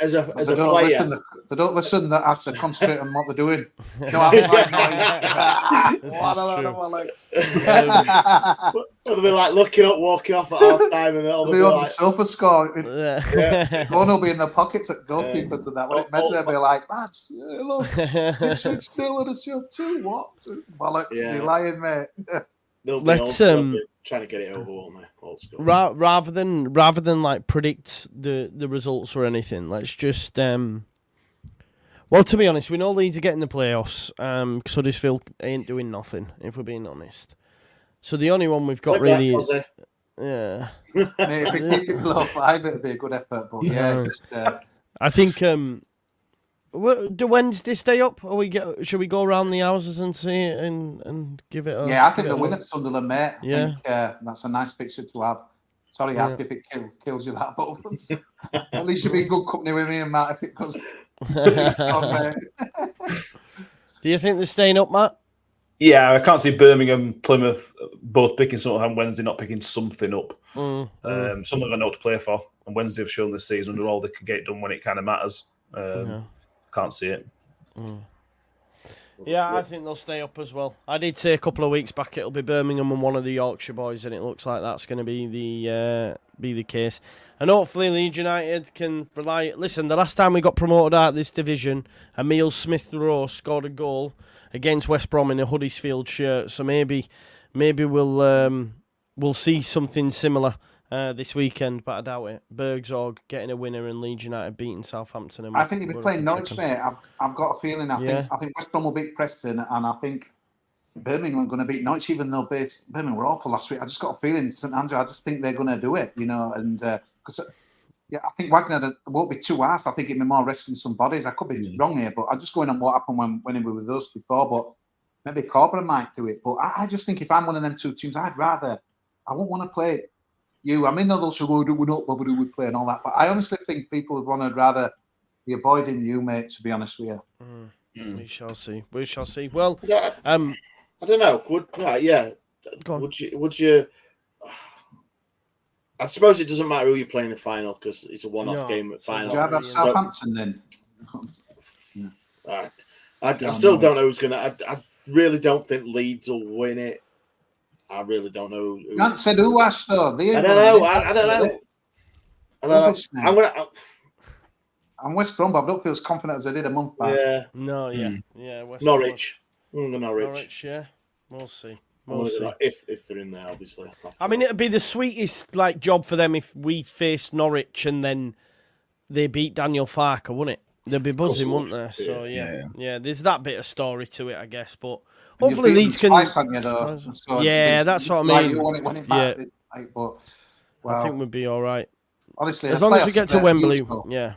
as a player, they don't listen. They actually concentrate on what they're doing. No outside noise. What a lot of bollocks. They'll be like looking up, walking off at half time, and they'll be on the sofa score. Yeah. One will be in the pockets at goalkeepers and that. When it measures, they'll be like, "Lads, look, Ipswich still on a shield too. What bollocks? You're lying, mate." Let's trying to get it over, won't they? Old school. Rather than like predict the results or anything, let's just well, to be honest, we know Leeds are getting the playoffs. Huddersfield ain't doing nothing, if we're being honest. So the only one we've got really is Mate, if we keep it below 5, it'd be a good effort. But just I think do Wednesday stay up, or should we go around the houses and see it and give it? I think the win at Sunderland, mate. I think that's a nice picture to have. Sorry, Alf, if it kills you that, but at least you'll be in good company with me and Matt if it goes. Do you think they're staying up, Matt? Yeah, I can't see Birmingham, Plymouth both picking something and Wednesday not picking something up. Something I know to play for, and Wednesday have shown this season under all they can get done when it kind of matters. Can't see it. Yeah, I think they'll stay up as well. I did say a couple of weeks back it'll be Birmingham and one of the Yorkshire boys, and it looks like that's going to be the case. And hopefully Leeds United can rely. Listen, the last time we got promoted out of this division, Emile Smith-Rowe scored a goal against West Brom in a Huddersfield shirt. So maybe we'll see something similar this weekend, but I doubt it. Bergsorg getting a winner and Leeds United beating Southampton. I think he'll be playing Norwich, mate. I've got a feeling. I think West Brom will beat Preston, and I think Birmingham are going to beat Norwich, even though Birmingham were awful last week. I just got a feeling St Andrew. I just think they're going to do it, and because I think Wagner won't be too harsh. I think it'll be more resting some bodies. I could be wrong here, but I'm just going on what happened when he was with us before. But maybe Corbyn might do it. But I just think if I'm one of them two teams, I won't want to play you. I mean, those who we're not bothered who would play and all that, but I honestly think people would want to rather be avoiding you, mate, to be honest with you. We shall see. Well, I don't know. Would you? I suppose it doesn't matter who you play in the final because it's a one-off game at final. Do you have Southampton then? I still don't know who's going to. I really don't think Leeds will win it. I really don't know. You haven't said who, Ash, though. I don't know. I don't know. I'm West Brom, but I don't feel as confident as I did a month back. Yeah. No, yeah. West Norwich. Norwich, yeah. We'll see. If they're in there, obviously. I mean, it'd be the sweetest job for them if we faced Norwich and then they beat Daniel Farke, wouldn't it? They'd be buzzing, wouldn't they? So yeah. There's that bit of story to it, I guess. But hopefully Leeds can. Twice, haven't you, though? So that's what I mean. You want it back. But I think we'd be all right. Honestly, as long as we get to Wembley, yeah.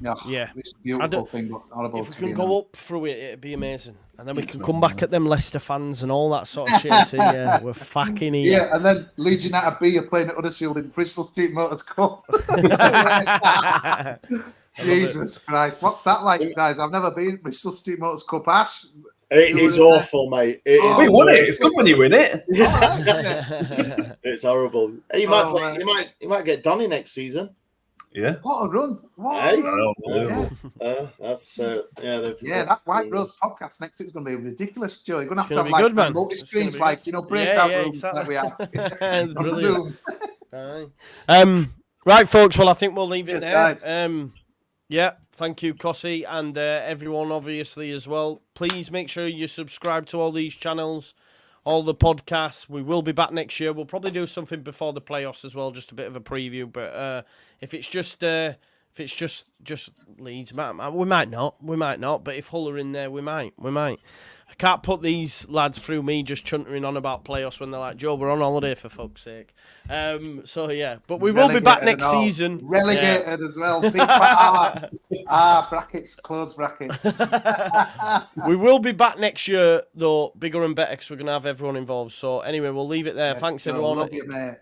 It's a beautiful thing, but horrible. If we can go up through it, it'd be amazing, and then we can come back at them Leicester fans and all that sort of shit. And say, yeah, we're fucking here. Yeah, and then Leeds United B are playing at Huddersfield in Bristol Street Motors Cup. Jesus Christ, what's that like, guys? I've never been Bristol Street Motors Cup. Ash, it is awful, mate. We won it. It's good when you win it. It's horrible. You might get Donny next season. Yeah. What a run! What a run! That's that White Rose podcast next week is going to be ridiculous, Joe. You're going to have like multi-screens, breakout rooms that we have on Zoom. Right, folks. Well, I think we'll leave it there. Thank you, Cossie, and everyone, obviously, as well. Please make sure you subscribe to all these channels, all the podcasts. We will be back next year. We'll probably do something before the playoffs as well, just a bit of a preview. But if it's just Leeds, we might not. But if Hull are in there, we might. I can't put these lads through me just chuntering on about playoffs when they're like, Joe, we're on holiday for fuck's sake. But we will be back next season. Relegated as well. Brackets, close brackets. We will be back next year, though, bigger and better because we're going to have everyone involved. So anyway, we'll leave it there. Thanks, everyone. Love you, mate.